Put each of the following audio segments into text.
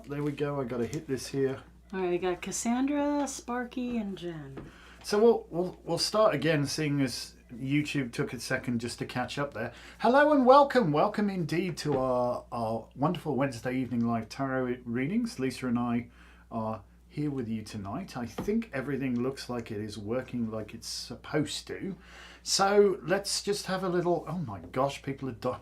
there we go. I got to hit this here. All right, we got Cassandra, Sparky, and Jen. So we'll start again, seeing as YouTube took a second just to catch up there. Hello and welcome indeed to our wonderful Wednesday evening live tarot readings. Lisa and I are here with you tonight. I think everything looks like it is working like it's supposed to. So let's just have a little... Oh my gosh, people are dying.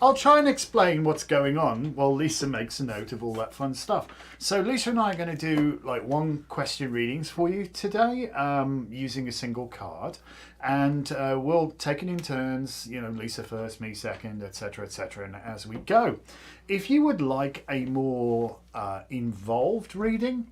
I'll try and explain what's going on while Lisa makes a note of all that fun stuff. So Lisa and I are going to do like one question readings for you today, using a single card, and we'll take it in turns. You know, Lisa first, me second, etc., etc. And as we go, if you would like a more involved reading,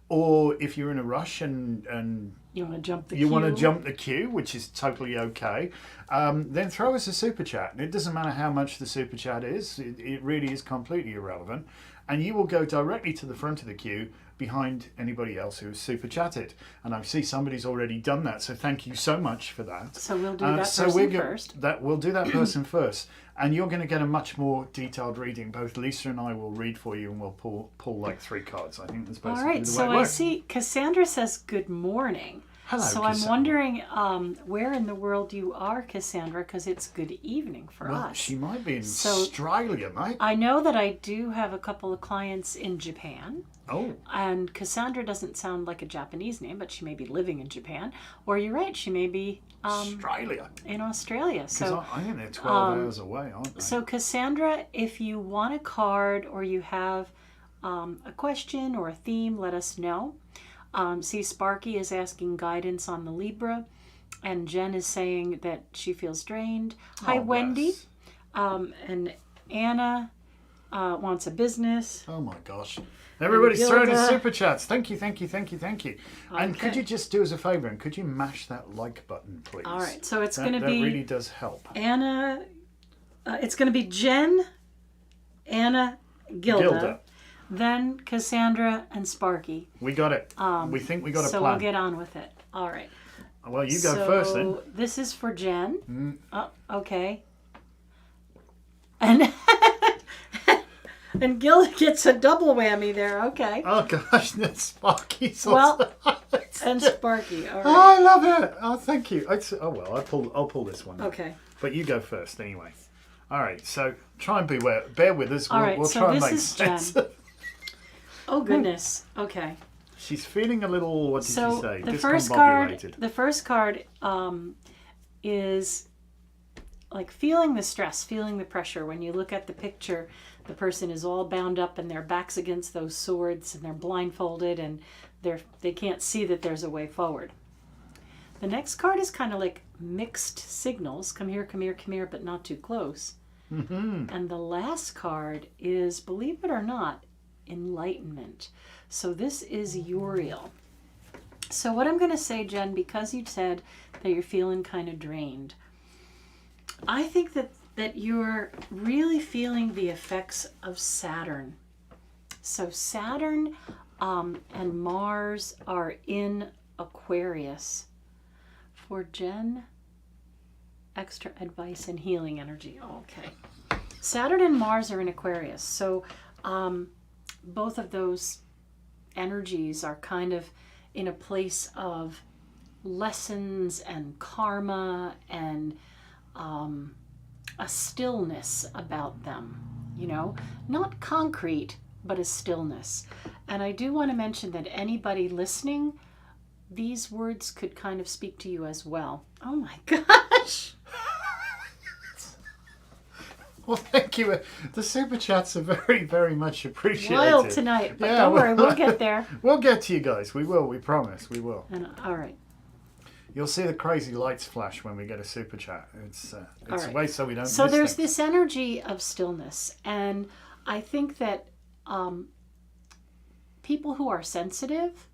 or if you're in a rush and you want to jump the queue. queue? Want to jump the queue, which is totally okay. Then throw us a super chat. It doesn't matter how much the super chat is. It really is completely irrelevant. And you will go directly to the front of the queue behind anybody else who has super chatted. And I see somebody's already done that. So thank you so much for that. So we'll do that person first. We'll do that person first. And you're going to get a much more detailed reading. Both Lisa and I will read for you, and we'll pull like 3 cards. I think that's basically all right, the way so it works. I see Cassandra says good morning. Hello, so Cassandra. I'm wondering where in the world you are, Cassandra, because it's good evening for us. She might be in Australia, mate. I know that I do have a couple of clients in Japan. Oh. And Cassandra doesn't sound like a Japanese name, but she may be living in Japan. Or you're right, she may be Australia. In Australia. So I think they're 12 hours away, aren't they? So Cassandra, if you want a card or you have a question or a theme, let us know. See, Sparky is asking guidance on the Libra, and Jen is saying that she feels drained. Hi, Wendy. And Anna wants a business. Oh my gosh. Everybody's throwing in super chats. Thank you. Okay. And could you just do us a favour, and could you mash that like button, please? All right, so it's going to be... That really does help. Anna, it's going to be Jen, Anna, Gilda. Then Cassandra and Sparky. We got it. We think we got a plan. So we'll get on with it. All right. Well, you go first then. This is for Jen. Okay. And Gilda gets a double whammy there. Okay. Oh gosh, that's Sparky. And Sparky. All right. Oh, I love it. Oh, thank you. I'll pull this one. Okay. But you go first anyway. All right. So try and bear with us. We'll so try and this make is sense. Jen. Oh goodness. Okay. She's feeling a little. What did you say? The first card is like feeling the stress, feeling the pressure. When you look at the picture, the person is all bound up and their backs against those swords and they're blindfolded and they can't see that there's a way forward. The next card is kind of like mixed signals. Come here, but not too close. Mm-hmm. And the last card is, believe it or not, enlightenment. So this is Uriel. So what I'm going to say, Jen, because you said that you're feeling kind of drained, I think that you're really feeling the effects of Saturn. So Saturn and Mars are in Aquarius. For Jen, extra advice and healing energy. Okay. Saturn and Mars are in Aquarius. So both of those energies are kind of in a place of lessons and karma and a stillness about them, you know, not concrete, but a stillness. And I do want to mention that anybody listening, these words could kind of speak to you as well. Oh my gosh. Well, thank you. The super chats are very, very much appreciated. Wild tonight, but don't worry, we'll get there. We'll get to you guys. We will. We promise. We will. All right. You'll see the crazy lights flash when we get a super chat. It's right. a way so we don't. So miss there's things. this energy of stillness, and I think that people who are sensitive,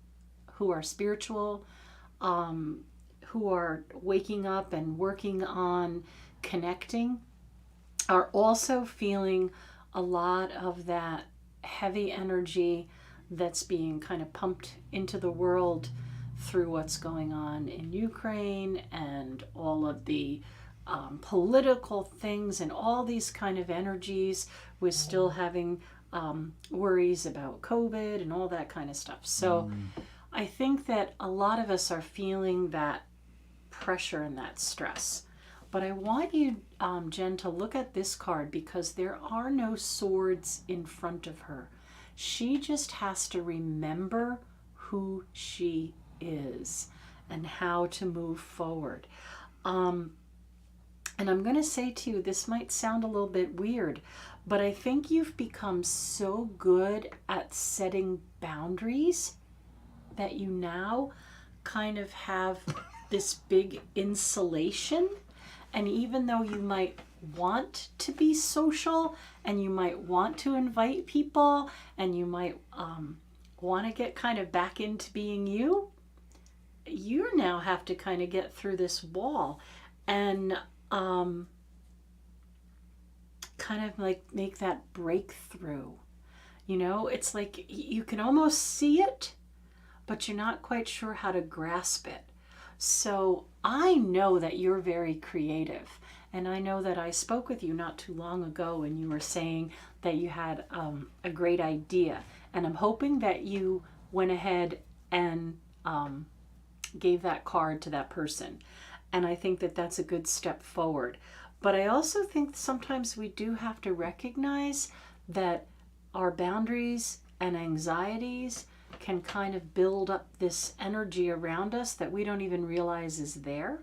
who are spiritual, who are waking up and working on connecting, are also feeling a lot of that heavy energy that's being kind of pumped into the world through what's going on in Ukraine and all of the political things and all these kind of energies. We're still having worries about COVID and all that kind of stuff. So I think that a lot of us are feeling that pressure and that stress. But I want you, Jen, to look at this card because there are no swords in front of her. She just has to remember who she is and how to move forward. And I'm going to say to you, this might sound a little bit weird, but I think you've become so good at setting boundaries that you now kind of have this big insulation. And even though you might want to be social and you might want to invite people and you might want to get kind of back into being you, you now have to kind of get through this wall and kind of like make that breakthrough. You know, it's like you can almost see it, but you're not quite sure how to grasp it. So I know that you're very creative, and I know that I spoke with you not too long ago and you were saying that you had a great idea, and I'm hoping that you went ahead and gave that card to that person, and I think that that's a good step forward. But I also think sometimes we do have to recognize that our boundaries and anxieties can kind of build up this energy around us that we don't even realize is there.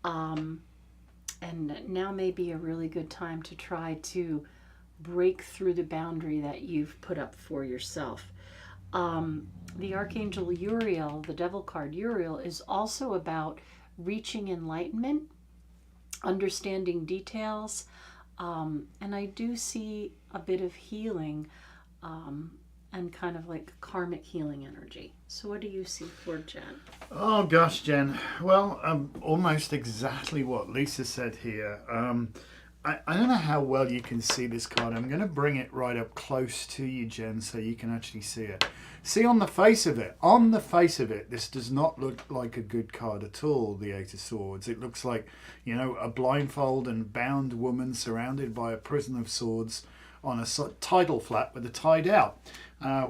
And now may be a really good time to try to break through the boundary that you've put up for yourself. The Archangel Uriel, the Devil card Uriel, is also about reaching enlightenment, understanding details, and I do see a bit of healing and kind of like karmic healing energy. So what do you see for Jen? Oh gosh, Jen. Well, almost exactly what Lisa said here. I don't know how well you can see this card. I'm going to bring it right up close to you, Jen, so you can actually see it. See, on the face of it, this does not look like a good card at all, the Eight of Swords. It looks like, you know, a blindfold and bound woman surrounded by a prison of swords on a tidal flat with a tide out,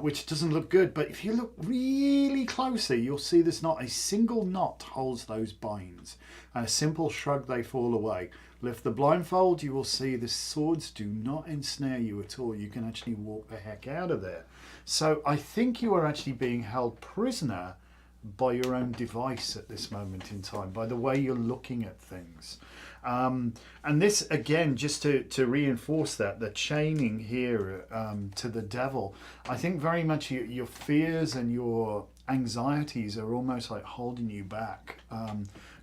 which doesn't look good. But if you look really closely, you'll see there's not a single knot holds those binds. And a simple shrug, they fall away. Lift the blindfold, you will see the swords do not ensnare you at all. You can actually walk the heck out of there. So I think you are actually being held prisoner by your own device at this moment in time, by the way you're looking at things. And this, again, just to reinforce that, the chaining here to the devil, I think very much your fears and your anxieties are almost like holding you back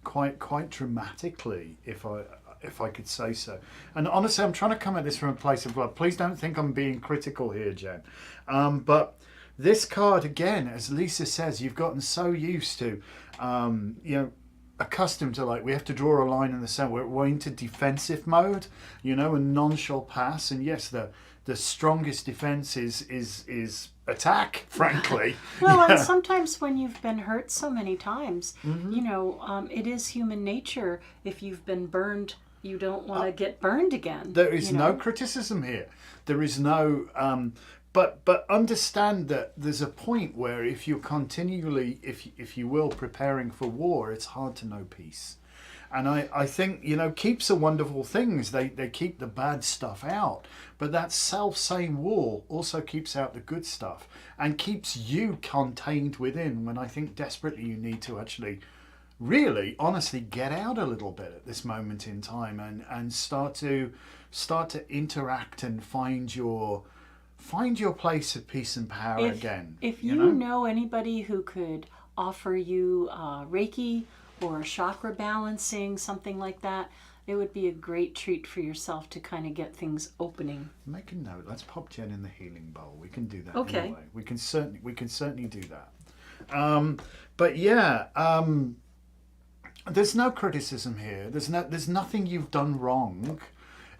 quite dramatically, if I could say so. And honestly, I'm trying to come at this from a place of love. Please don't think I'm being critical here, Jen. But this card, again, as Lisa says, you've gotten so used to, you know, accustomed to, like, we have to draw a line in the sand. We're into defensive mode, you know, and none shall pass. And yes, the strongest defense is attack, frankly. Well, and sometimes when you've been hurt so many times, you know, it is human nature. If you've been burned, you don't want to get burned again. There is no criticism here. There is no... But understand that there's a point where if you're continually, if you will, preparing for war, it's hard to know peace. And I think, you know, keeps are wonderful things. They keep the bad stuff out. But that self-same wall also keeps out the good stuff and keeps you contained within, when I think desperately you need to actually really, honestly, get out a little bit at this moment in time and start to interact and find your place of peace and power again. If you know anybody who could offer you Reiki or chakra balancing, something like that, it would be a great treat for yourself to kind of get things opening. Make a note. Let's pop Jen in the healing bowl. We can do that. Okay. Anyway. We can certainly do that. But yeah, there's no criticism here. There's nothing you've done wrong.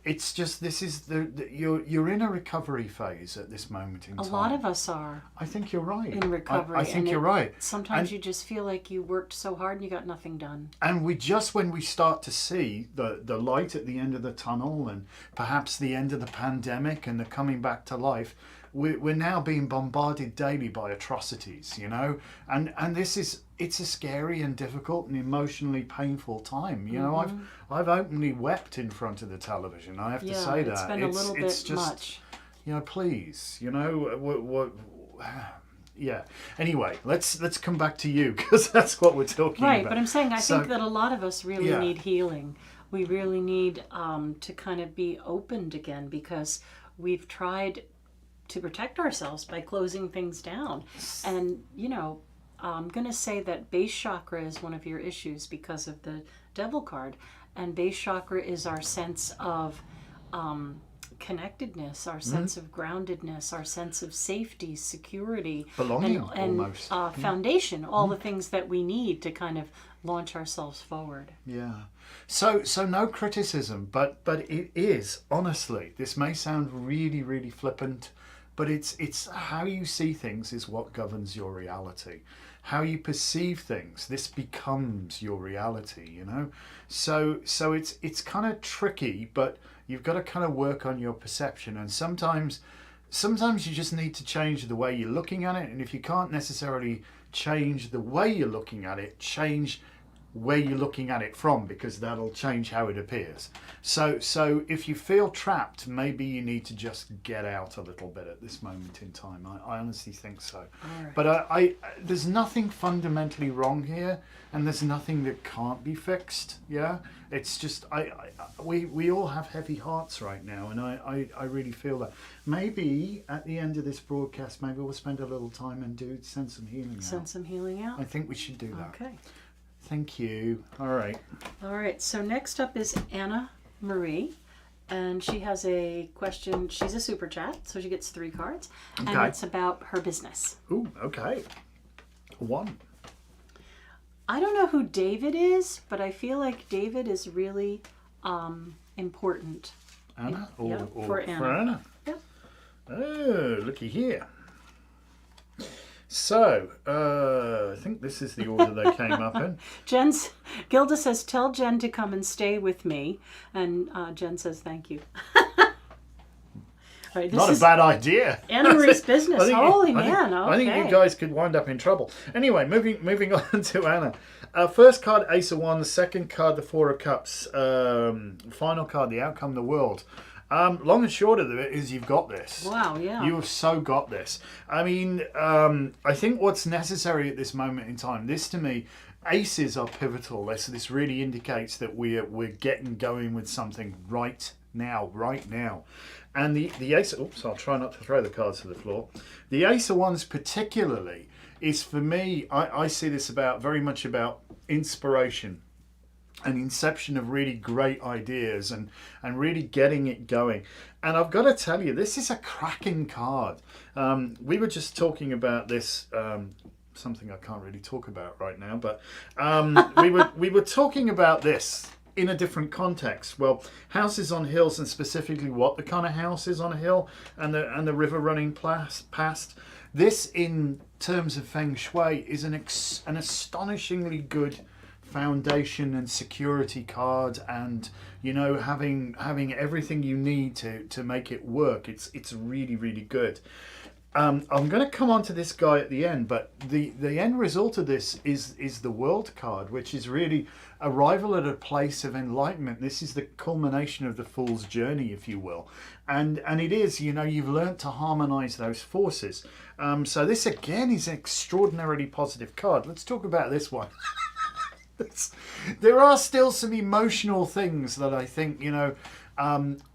It's just this is you're in a recovery phase at this moment in time. A lot of us are I think you're right. in recovery. I think you're right. Sometimes you just feel like you worked so hard and you got nothing done. And when we start to see the light at the end of the tunnel, and perhaps the end of the pandemic and the coming back to life, we're now being bombarded daily by atrocities, and it's a scary and difficult and emotionally painful time. I've openly wept in front of the television. I have to say that it's been a little bit just, much. Please, what. Yeah. Anyway, let's come back to you, because that's what we're talking about. Right, but I'm saying I think that a lot of us really need healing. We really need to kind of be opened again, because we've tried to protect ourselves by closing things down. And, I'm going to say that base chakra is one of your issues because of the devil card. And base chakra is our sense of connectedness, our sense of groundedness, our sense of safety, security, belonging, and almost. Foundation, all the things that we need to kind of launch ourselves forward. Yeah. So no criticism, but it is, honestly, this may sound really, really flippant, but it's how you see things is what governs your reality. How you perceive things, this becomes your reality, So it's kind of tricky, but you've got to kind of work on your perception. And sometimes you just need to change the way you're looking at it. And if you can't necessarily change the way you're looking at it, change where you're looking at it from, because that'll change how it appears. So if you feel trapped, maybe you need to just get out a little bit at this moment in time. I honestly think so. Right. But I there's nothing fundamentally wrong here, and there's nothing that can't be fixed. Yeah, it's just we all have heavy hearts right now, and I really feel that. Maybe at the end of this broadcast, maybe we'll spend a little time and send some healing out. Send some healing out? I think we should do that. Okay. Thank you. All right. So next up is Anna Marie, and she has a question. She's a super chat, so she gets 3 cards, and it's about her business. Ooh, okay. 1. I don't know who David is, but I feel like David is really important. Anna? For Anna. Yep. Oh, looky here. So, I think this is the order they came up in. Gilda says, tell Jen to come and stay with me. And Jen says, thank you. All right, Not a bad idea. Anna Marie's business. Holy man. I think Okay. you guys could wind up in trouble. Anyway, moving on to Anna. First card, Ace of Wands. Second card, the Four of Cups. Final card, the Outcome, the World. Long and short of it is you've got this. Wow, yeah. You have so got this. I mean, I think what's necessary at this moment in time, this to me, aces are pivotal. This really indicates that we're getting going with something right now. And the ace, oops, I'll try not to throw the cards to the floor. The Ace of Wands particularly is, for me, I see this very much about inspiration. An inception of really great ideas and really getting it going. And I've got to tell you, this is a cracking card. We were just talking about this, something I can't really talk about right now, but we were talking about this in a different context. Well, houses on hills, and specifically what the kind of house is on a hill, and the river running past. This, in terms of feng shui, is an astonishingly good foundation and security card, and having everything you need to make it work. It's really, really good. I'm going to come on to this guy at the end, but the end result of this is the World card, which is really arrival at a place of enlightenment. This is the culmination of the Fool's journey, if you will, and it is, you've learnt to harmonize those forces. So this again is an extraordinarily positive card. Let's talk about this one. There are still some emotional things that I think,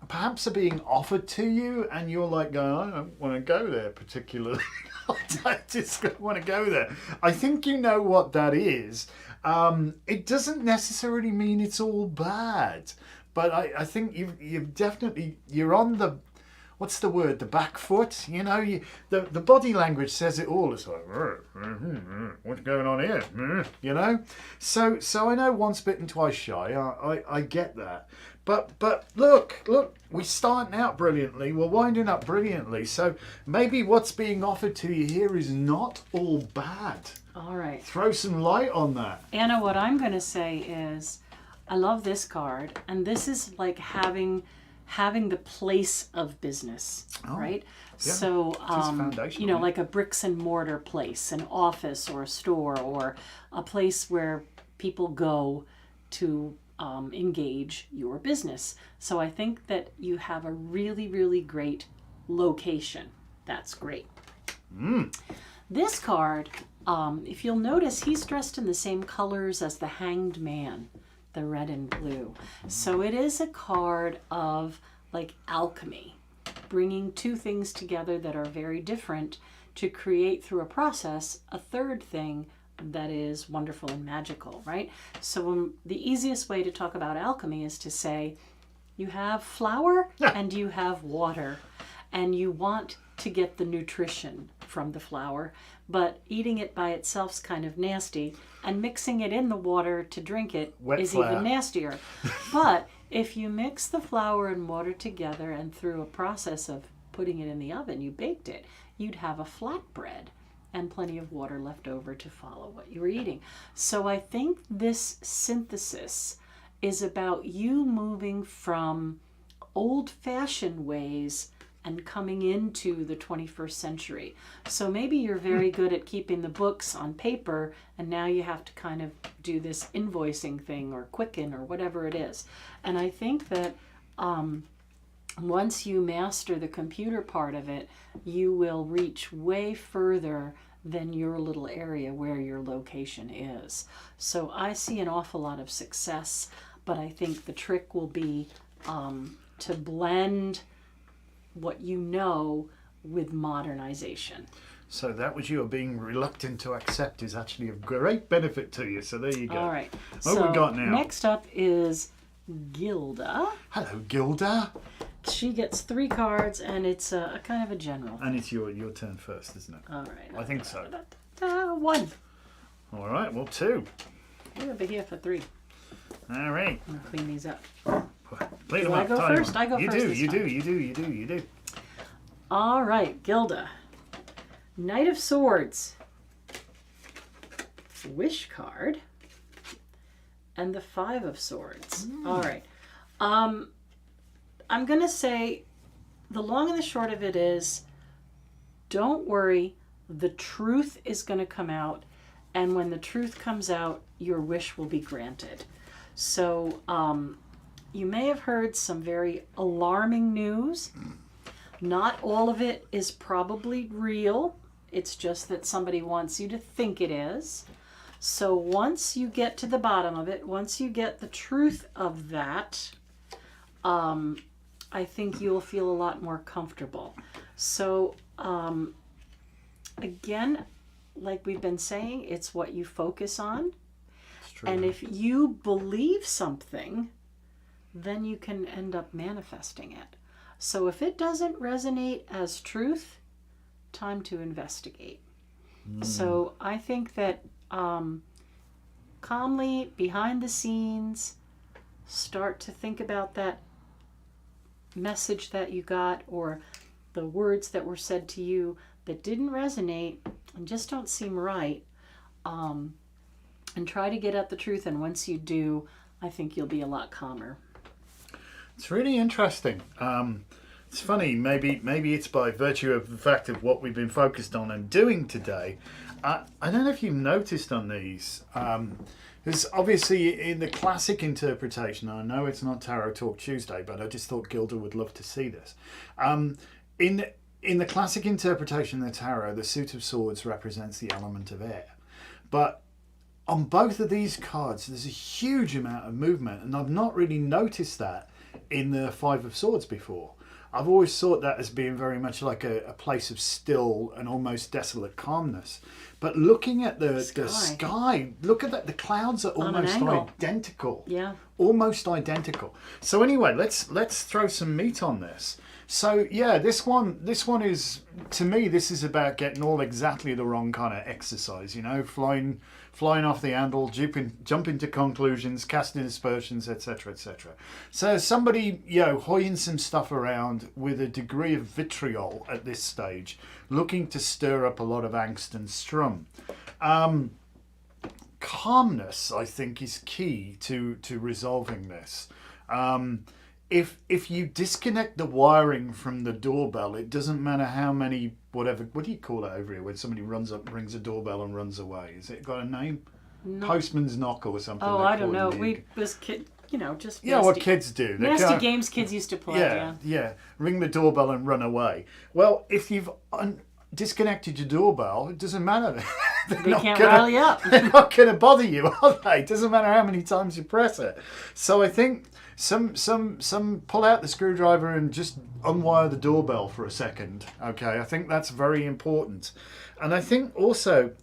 perhaps are being offered to you, and you're like going, I don't want to go there particularly. I just don't want to go there. I think you know what that is. It doesn't necessarily mean it's all bad, but I think you've definitely, you're on the, what's the word? The back foot, the body language says it all. It's like, what's going on here? So I know once bitten, twice shy. I get that. But look, we're starting out brilliantly. We're winding up brilliantly. So maybe what's being offered to you here is not all bad. All right. Throw some light on that. Anna, what I'm going to say is, I love this card, and this is like having the place of business, right? Yeah. So, foundational, yeah. like a bricks and mortar place, an office or a store, or a place where people go to engage your business. So I think that you have a really, really great location. That's great. This card, if you'll notice, he's dressed in the same colors as the Hanged Man, the red and blue. So it is a card of like alchemy, bringing two things together that are very different to create through a process a third thing that is wonderful and magical, right? So the easiest way to talk about alchemy is to say you have flour and you have water, and you want to get the nutrition from the flour, but eating it by itself is kind of nasty, and mixing it in the water to drink it is even nastier. But if you mix the flour and water together, and through a process of putting it in the oven, you baked it, you'd have a flatbread and plenty of water left over to follow what you were eating. So I think this synthesis is about you moving from old-fashioned ways and coming into the 21st century. So maybe you're very good at keeping the books on paper, and now you have to kind of do this invoicing thing or Quicken or whatever it is. And I think that once you master the computer part of it, you will reach way further than your little area where your location is. So I see an awful lot of success, but I think the trick will be to blend what you know with modernization. So that which you are being reluctant to accept is actually of great benefit to you. So there you go. All right. What have we got now? Next up is Gilda. Hello, Gilda. She gets 3 cards, and it's a kind of a general. And it's your turn first, isn't it? All right. I think so. 1. All right, well, 2. We'll be here for 3. All right. I'm gonna clean these up. Clean them Do I up, go tidy first? them. I go you first do, this you time. do, you do, you do, you do. All right, Gilda. Knight of Swords. Wish card. And the 5 of Swords. All right. I'm going to say the long and the short of it is, don't worry. The truth is going to come out. And when the truth comes out, your wish will be granted. So you may have heard some very alarming news. Not all of it is probably real. It's just that somebody wants you to think it is. So once you get to the bottom of it, once you get the truth of that, I think you'll feel a lot more comfortable. So again, like we've been saying, it's what you focus on. It's true. And if you believe something, then you can end up manifesting it. So if it doesn't resonate as truth, time to investigate. So I think that calmly, behind the scenes, start to think about that message that you got or the words that were said to you that didn't resonate and just don't seem right, and try to get at the truth. And once you do, I think you'll be a lot calmer. It's really interesting. It's funny, maybe it's by virtue of the fact of what we've been focused on and doing today. I don't know if you've noticed on these. There's obviously in the classic interpretation, I know it's not Tarot Talk Tuesday, but I just thought Gilda would love to see this. In the classic interpretation of the tarot, the Suit of Swords represents the element of air. But on both of these cards, there's a huge amount of movement, and I've not really noticed that in the 5 of Swords before. I've always thought that as being very much like a place of still and almost desolate calmness. But looking at the sky, look at that. The clouds are almost identical. Yeah. Almost identical. So anyway, let's throw some meat on this. So yeah, this one is, to me, this is about getting all exactly the wrong kind of exercise. Flying off the handle, jumping to conclusions, casting aspersions, etc., etc. So somebody, hoying some stuff around with a degree of vitriol at this stage, looking to stir up a lot of angst and strum. Calmness, I think, is key to resolving this. If you disconnect the wiring from the doorbell, it doesn't matter how many, whatever, what do you call it over here when somebody runs up, rings a doorbell and runs away? Is it got a name? No. Postman's knock or something? Oh, I don't know. We was kid, just yeah, what kids do. Nasty games kids used to play. Yeah. Ring the doorbell and run away. Well, if you've disconnected your doorbell, it doesn't matter. They can't rally up. They're not going to bother you, are they? It doesn't matter how many times you press it. So I think some pull out the screwdriver and just unwire the doorbell for a second. Okay, I think that's very important. And I think also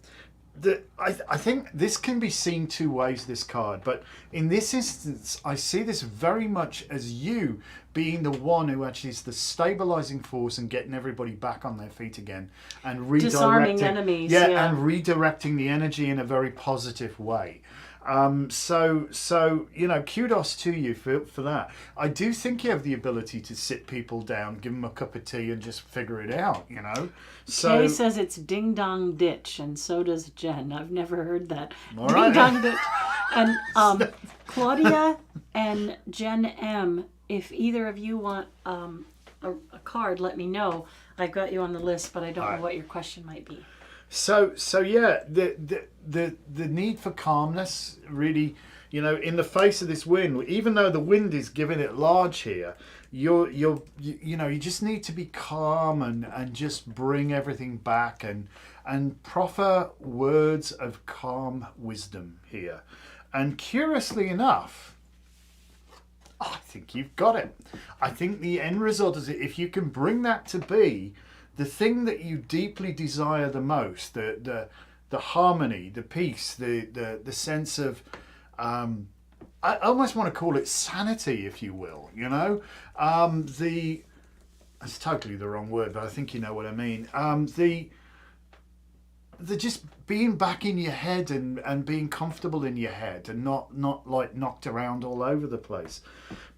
that I think this can be seen two ways, this card, but in this instance I see this very much as you being the one who actually is the stabilizing force and getting everybody back on their feet again and redirecting, disarming enemies, and redirecting the energy in a very positive way. So kudos to you for that. I do think you have the ability to sit people down, give them a cup of tea, and just figure it out. So Kay says it's ding dong ditch, and so does Jen. I've never heard that. All ding right. dong ditch. And Claudia and Jen M, if either of you want a card, let me know. I've got you on the list, but I don't know what your question might be. So yeah, the need for calmness, really, in the face of this wind, even though the wind is giving it large here, you just need to be calm and just bring everything back and proffer words of calm wisdom here. And curiously enough, I think you've got it. I think the end result is, if you can bring that to be the thing that you deeply desire the most, the harmony, the peace, the sense of, I almost want to call it sanity, if you will. It's totally the wrong word, but I think you know what I mean. The just being back in your head and being comfortable in your head and not like knocked around all over the place.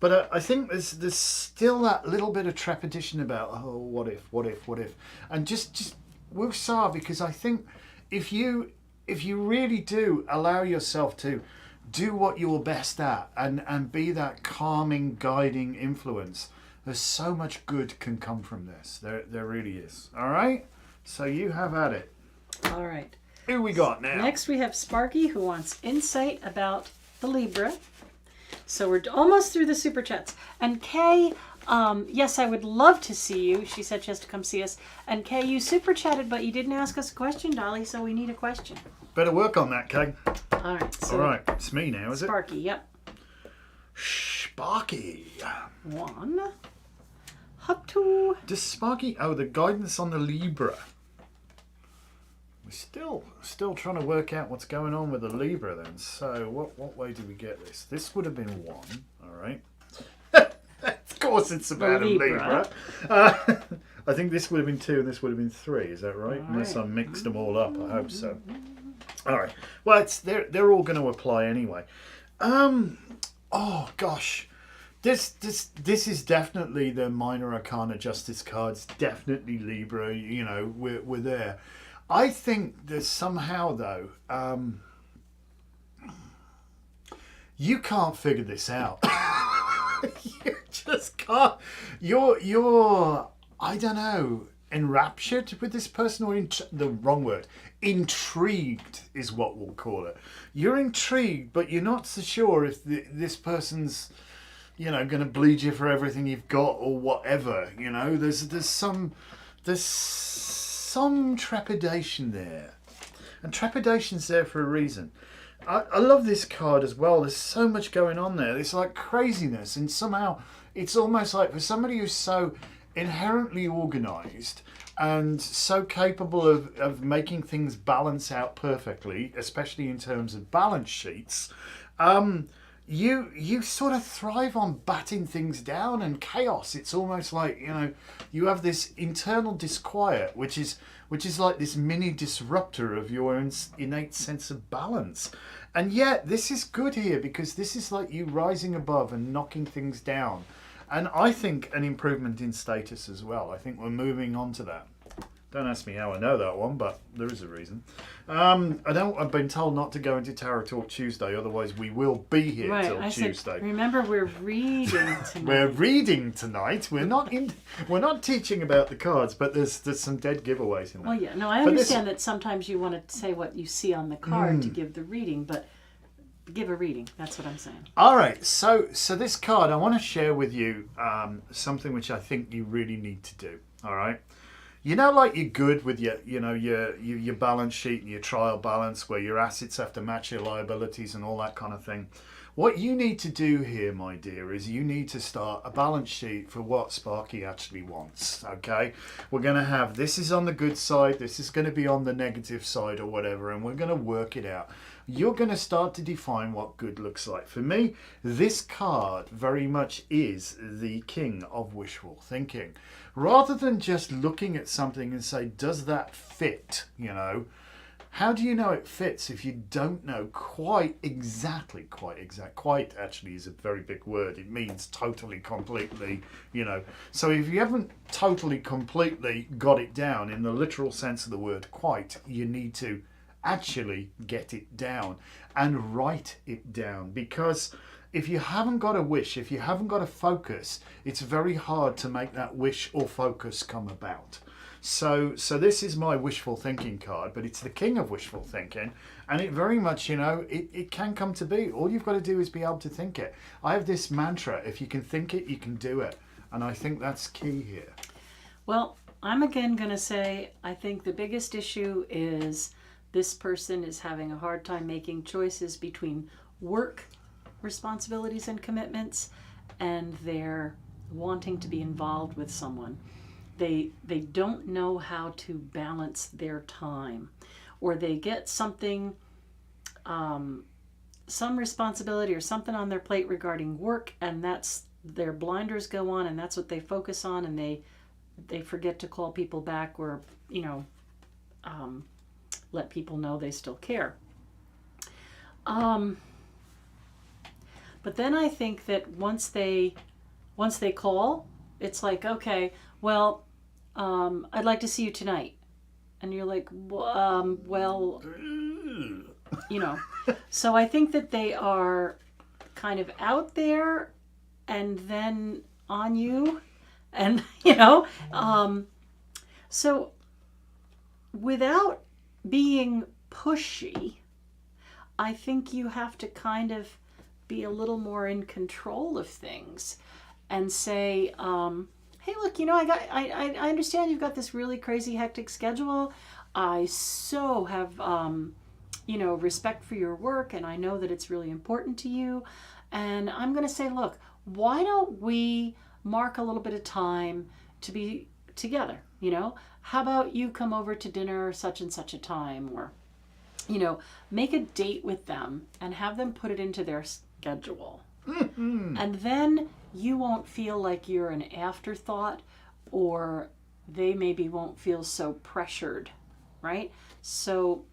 But I think there's still that little bit of trepidation about, oh, what if, and just woosah, because I think if you really do allow yourself to do what you're best at and be that calming, guiding influence, there's so much good can come from this. There really is. All right, so you have at it. All right. Who we got now? Next we have Sparky, who wants insight about the Libra. So we're almost through the super chats. And Kay, yes, I would love to see you. She said she has to come see us. And Kay, you super chatted, but you didn't ask us a question, Dolly, so we need a question. Better work on that, Kay. All right. So all right. It's me now, is it? Sparky, yep. Sparky. 1. Up 2. Does Sparky... Oh, the guidance on the Libra. We're still trying to work out what's going on with the Libra then. So what way do we get this? This would have been 1, all right. Of course it's about a Libra. I think this would have been 2 and this would have been 3, is that right? Unless I mixed them all up, I hope so. All right. Well, they're all going to apply anyway. Oh gosh. This is definitely the minor arcana justice cards, definitely Libra, we're there. I think that somehow, though, you can't figure this out. You just can't. You're I don't know, enraptured with this person, or the wrong word. Intrigued is what we'll call it. You're intrigued, but you're not so sure if this person's, going to bleed you for everything you've got or whatever. There's some trepidation there, and trepidation's there for a reason. I love this card as well. There's so much going on there. It's like craziness, and somehow it's almost like, for somebody who's so inherently organized and so capable of making things balance out perfectly, especially in terms of balance sheets, you sort of thrive on batting things down and chaos. It's almost like, you have this internal disquiet, which is like this mini disruptor of your own innate sense of balance. And yet this is good here, because this is like you rising above and knocking things down. And I think an improvement in status as well. I think we're moving on to that. Don't ask me how I know that one, but there is a reason. I've been told not to go into Tarot Talk Tuesday, otherwise we will be here till Tuesday. Said, remember, we're reading tonight. We're reading tonight. We're not teaching about the cards, but there's some dead giveaways in there. Well, yeah, no, I understand that sometimes you want to say what you see on the card to give the reading, but give a reading. That's what I'm saying. All right. So this card, I want to share with you something which I think you really need to do. All right. Like you're good with your balance sheet and your trial balance, where your assets have to match your liabilities and all that kind of thing. What you need to do here, my dear, is you need to start a balance sheet for what Sparky actually wants. Okay, we're going to have, this is on the good side, this is going to be on the negative side or whatever, and we're going to work it out. You're going to start to define what good looks like. For me, this card very much is the king of wishful thinking. Rather than just looking at something and say, does that fit? How do you know it fits if you don't know quite actually is a very big word. It means totally, completely, So if you haven't totally, completely got it down in the literal sense of the word quite, you need to actually get it down and write it down. Because if you haven't got a wish, if you haven't got a focus, it's very hard to make that wish or focus come about. So this is my wishful thinking card, but it's the king of wishful thinking, and it very much, it can come to be. All you've got to do is be able to think it. I have this mantra: if you can think it, you can do it, and I think that's key here. Well, I'm again going to say I think the biggest issue is this person is having a hard time making choices between work responsibilities and commitments and their wanting to be involved with someone. They don't know how to balance their time, or they get something, some responsibility or something on their plate regarding work, and that's their blinders go on, and that's what they focus on, and they forget to call people back or let people know they still care. But then I think that once they call, it's like, okay, well, I'd like to see you tonight. And you're like, well, So I think that they are kind of out there and then on you. And, so without being pushy, I think you have to kind of be a little more in control of things and say, hey, look, I understand you've got this really crazy hectic schedule. I so have, respect for your work, and I know that it's really important to you. And I'm going to say, look, why don't we mark a little bit of time to be together? How about you come over to dinner such and such a time, or, make a date with them and have them put it into their schedule. And then you won't feel like you're an afterthought, or they maybe won't feel so pressured, right? So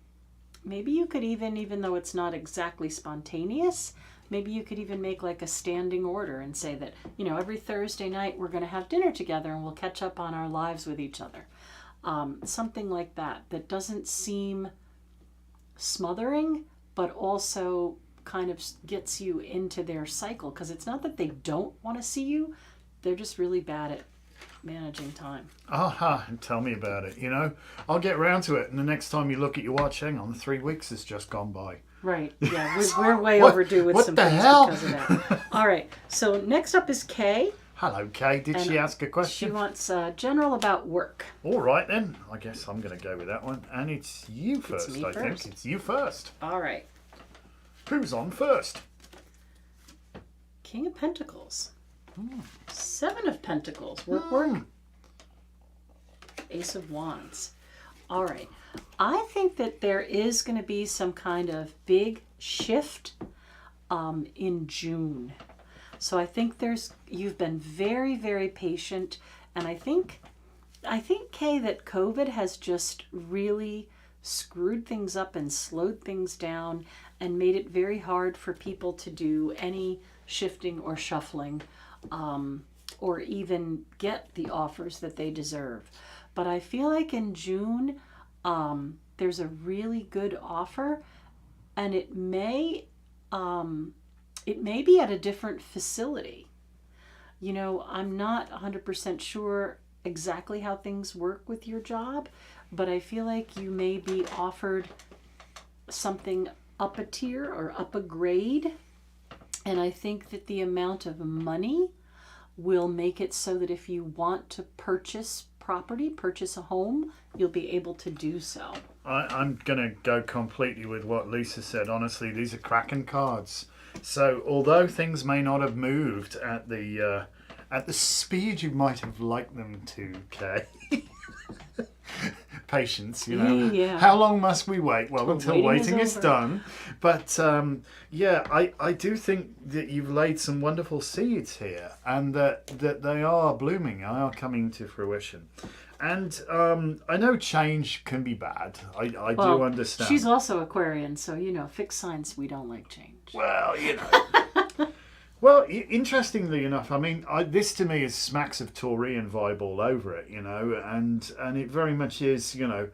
maybe you could even though it's not exactly spontaneous, maybe you could even make like a standing order and say that, every Thursday night we're going to have dinner together and we'll catch up on our lives with each other. Something like that doesn't seem smothering, but also kind of gets you into their cycle, because it's not that they don't want to see you, they're just really bad at managing time. Tell me about it. I'll get around to it, and the next time you look at your watch, hang on, 3 weeks has just gone by. Right. Yeah, we're way overdue with some things because of that. All right. So next up is Kay. Hello, Kay. Did she ask a question? She wants general about work. All right, then. I guess I'm going to go with that one. And it's you first, I think. It's you first. All right. Who's on first? King of Pentacles. 7 of Pentacles. Work. Ace of Wands. All right. I think that there is going to be some kind of big shift in June. So I think you've been very, very patient, and I think, Kay, that COVID has just really screwed things up and slowed things down and made it very hard for people to do any shifting or shuffling, or even get the offers that they deserve. But I feel like in June, there's a really good offer, and it may be at a different facility. You know, I'm not 100% sure exactly how things work with your job, but I feel like you may be offered something up a tier or up a grade. And I think that the amount of money will make it so that if you want to purchase property, purchase a home, you'll be able to do so. I'm going to go completely with what Lisa said. Honestly, these are cracking cards. So although things may not have moved at the speed you might have liked them to, Kay, patience, you know. Yeah. How long must we wait? Well, until waiting is over. done. But yeah, I do think that you've laid some wonderful seeds here, and that they are blooming, are coming to fruition. And I know change can be bad. I do understand. She's also Aquarian, so, you know, fixed signs, we don't like change. Well, you know. Well, interestingly enough, I mean, this to me is smacks of Taurian vibe all over it, you know, and it very much is, you know,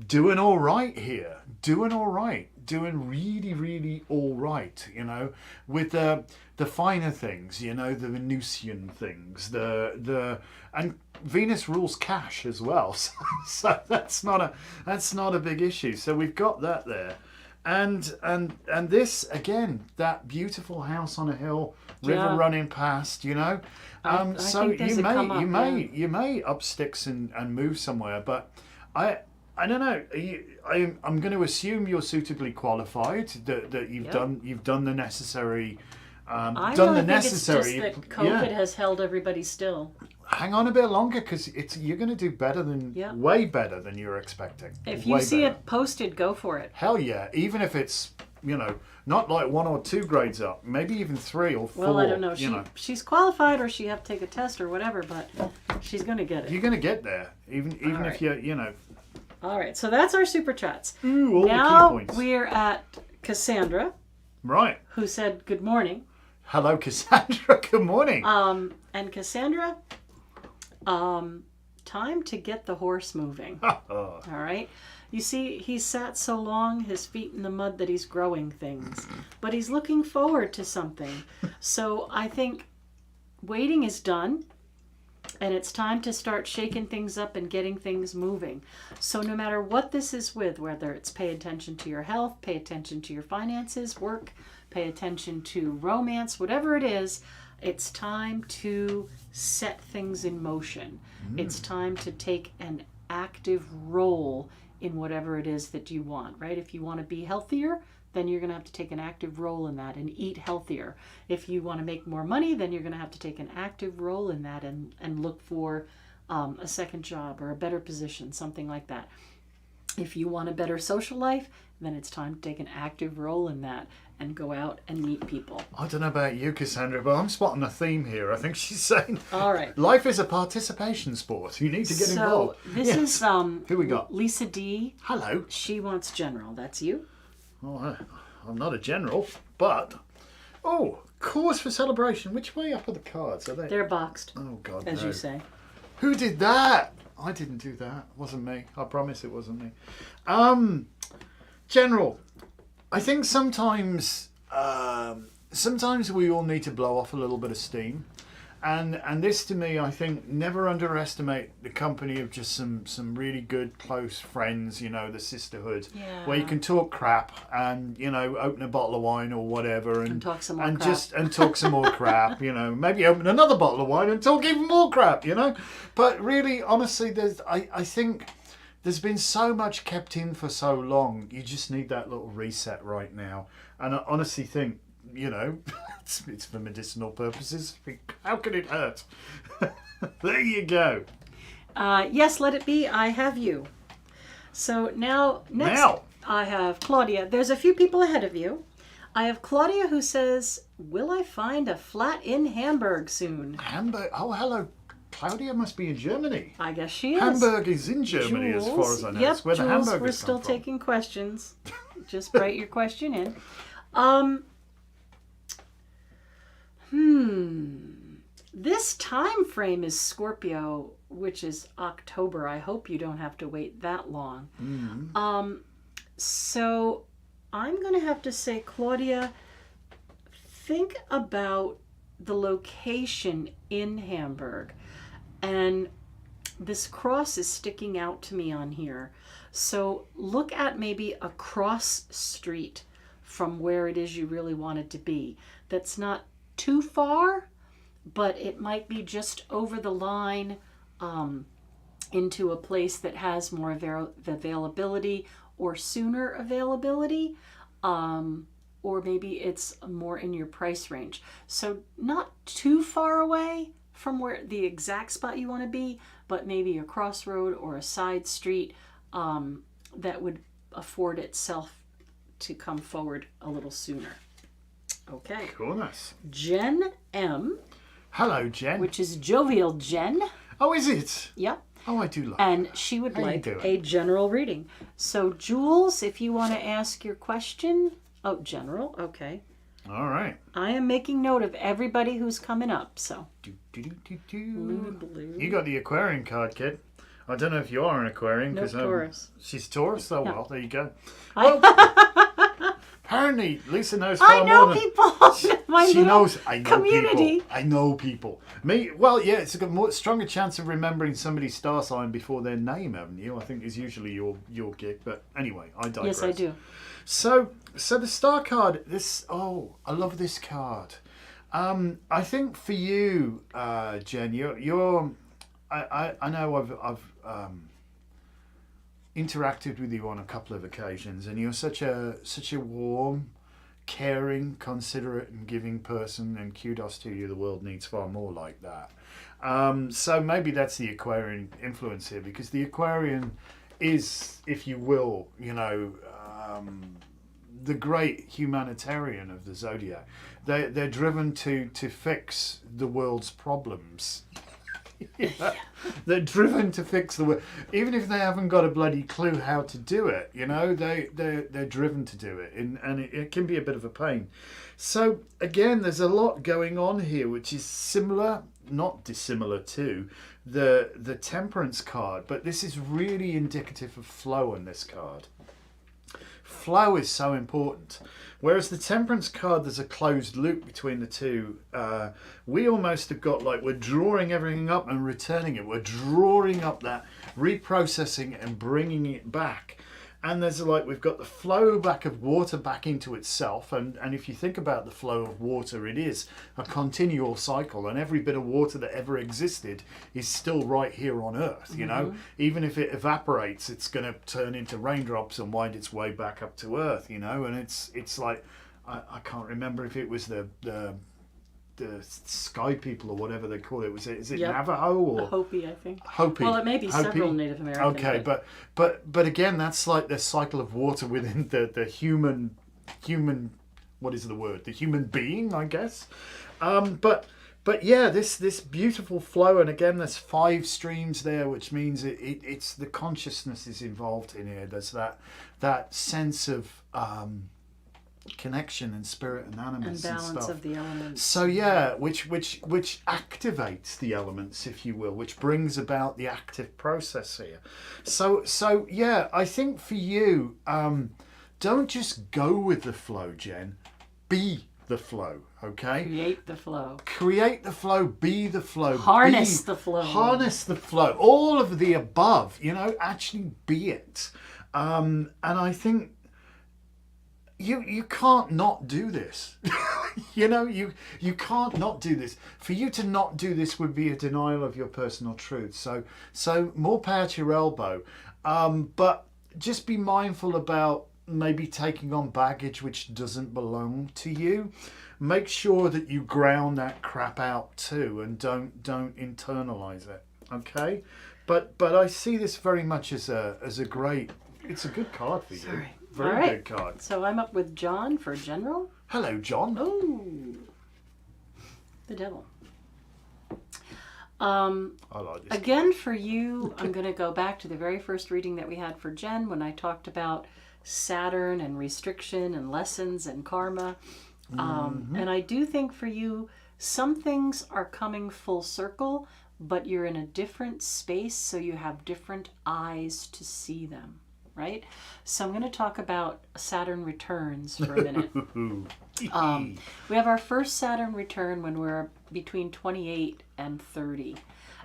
doing all right here, doing all right, doing really, really all right, you know, with the finer things, you know, the Venusian things, and Venus rules cash as well, so that's not a big issue. So we've got that there. And this again, that beautiful house on a hill, river running past, you know. So you may up sticks and move somewhere, but I don't know. I'm going to assume you're suitably qualified. That you've done the necessary. I done really the think necessary. it's just that COVID has held everybody still. Hang on a bit longer, because you're going to do better than way better than you're expecting. If you see it posted, go for it. Hell yeah! Even if it's, you know, not like 1 or 2 grades up, maybe even 3 or 4. Well, I don't know. She's qualified, or she have to take a test or whatever, but she's going to get it. You're going to get there, even if you're, you know. All right, so that's our super chats. Ooh, all now the key points. We're at Cassandra, right? Who said good morning. Hello, Cassandra. Good morning. And Cassandra, time to get the horse moving. All right. You see, he's sat so long, his feet in the mud, that he's growing things. But he's looking forward to something. So I think waiting is done. And it's time to start shaking things up and getting things moving. So no matter what this is with, whether it's pay attention to your health, pay attention to your finances, work, pay attention to romance, whatever it is, it's time to set things in motion. It's time to take an active role in whatever it is that you want, right? If you want to be healthier, then you're going to have to take an active role in that and eat healthier. If you want to make more money, then you're going to have to take an active role in that and look for a second job or a better position, something like that. If you want a better social life, then it's time to take an active role in that and go out and meet people. I don't know about you, Cassandra, but I'm spotting a theme here. I think she's saying, all right, life is a participation sport. You need to get involved. This is who we got? Lisa D. Hello. She wants general. That's you. Oh, I'm not a general, but cause for celebration. Which way up are the cards? Are they? They're boxed. Oh God, as no. you say. Who did that? I didn't do that. It wasn't me. I promise it wasn't me. General. I think sometimes we all need to blow off a little bit of steam. And this to me, I think, never underestimate the company of just some really good close friends, you know, the sisterhood, where you can talk crap and, you know, open a bottle of wine or whatever and talk some more crap. And talk some more crap, you know, maybe open another bottle of wine and talk even more crap, you know. But really, honestly, I think there's been so much kept in for so long. You just need that little reset right now. And I honestly think, you know, it's for medicinal purposes. How can it hurt? There you go. Yes, let it be. I have you. So next I have Claudia. There's a few people ahead of you. I have Claudia who says, will I find a flat in Hamburg soon? Hamburg. Oh, hello. Claudia must be in Germany. I guess she is. Hamburg is in Germany, as far as I know. Yep, It's where the Jules, hamburgers we're still come from. taking questions. Just write your question in. This time frame is Scorpio, which is October. I hope you don't have to wait that long. Mm-hmm. So I'm going to have to say, Claudia, think about the location in Hamburg. And this cross is sticking out to me on here. So look at maybe a cross street from where it is you really want it to be. That's not too far, but it might be just over the line into a place that has more availability or sooner availability, or maybe it's more in your price range. So not too far away from where the exact spot you want to be, but maybe a crossroad or a side street that would afford itself to come forward a little sooner. Okay. Coolness. Jen M. Hello, Jen. Which is Jovial Jen. Oh, is it? Yep. Oh, I do like And that. she would How you like doing? a general reading. So, Jules, if you want to ask your question. Oh, general. Okay. All right. I am making note of everybody who's coming up. So, You got the Aquarian card, kid. I don't know if you are an Aquarian. no Taurus. She's Taurus? Oh, Yeah. well, there you go. I Apparently, Lisa knows far know more than... people. My She little knows. I know community. people. I know people. Me, well, yeah, it's a more stronger chance of remembering somebody's star sign before their name, haven't you? I think is usually your gig. But anyway, I digress. Yes, I do. So the star card. This. Oh, I love this card. I think for you, Jen, you're. I know I've interacted with you on a couple of occasions, and you're such a warm, caring, considerate, and giving person, and kudos to you. The world needs far more like that. So maybe that's the Aquarian influence here, because the Aquarian is, if you will, the great humanitarian of the zodiac. They're driven to fix the world's problems. Yeah. They're driven to fix the world, even if they haven't got a bloody clue how to do it. They're driven to do it, and it can be a bit of a pain. So again, there's a lot going on here, which is similar, not dissimilar to the Temperance card, but this is really indicative of flow in this card. Flow is so important. Whereas the Temperance card, there's a closed loop between the two. We almost have got like we're drawing everything up and returning it. We're drawing up that, reprocessing and bringing it back. And there's like we've got the flow back of water back into itself. And if you think about the flow of water, it is a continual cycle. And every bit of water that ever existed is still right here on Earth. You know, even if it evaporates, it's going to turn into raindrops and wind its way back up to Earth. You know, and it's like I can't remember if it was the sky people or whatever they call it. Is it Navajo or Hopi, I think. Hopi? Well, it may be Hopi? several Native American. Okay, but again, that's like the cycle of water within the human. What is the word? The human being, I guess. But yeah, this beautiful flow, and again, there's 5 streams there, which means it's the consciousness is involved in here. There's that sense of connection and spirit and animals And balance and stuff. of the elements. So yeah, which activates the elements, if you will, which brings about the active process here. So yeah, I think for you, don't just go with the flow, Jen. Be the flow, okay? Create the flow. Create the flow, be the flow. Harness the flow. Harness the flow. All of the above, actually be it. And I think you can't not do this. You can't not do this. For you to not do this would be a denial of your personal truth. So more power to your elbow. But just be mindful about maybe taking on baggage which doesn't belong to you. Make sure that you ground that crap out too, and don't internalize it. Okay? But I see this very much as a great. It's a good card for you. Sorry. Very All right. good card. So I'm up with John for general. Hello, John. Oh, the devil. I like this. Again, for you, I'm going to go back to the very first reading that we had for Jen when I talked about Saturn and restriction and lessons and karma. And I do think for you, some things are coming full circle, but you're in a different space, so you have different eyes to see them, right? So I'm going to talk about Saturn Returns for a minute. We have our first Saturn return when we're between 28 and 30.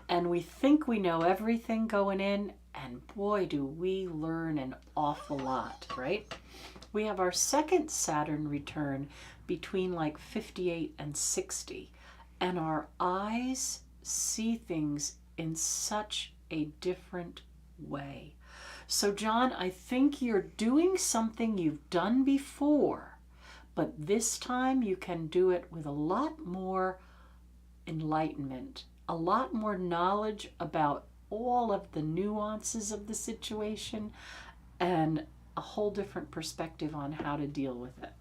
And we think we know everything going in, and boy, do we learn an awful lot, right? We have our second Saturn return between like 58 and 60. And our eyes see things in such a different way. So, John, I think you're doing something you've done before, but this time you can do it with a lot more enlightenment, a lot more knowledge about all of the nuances of the situation, and a whole different perspective on how to deal with it.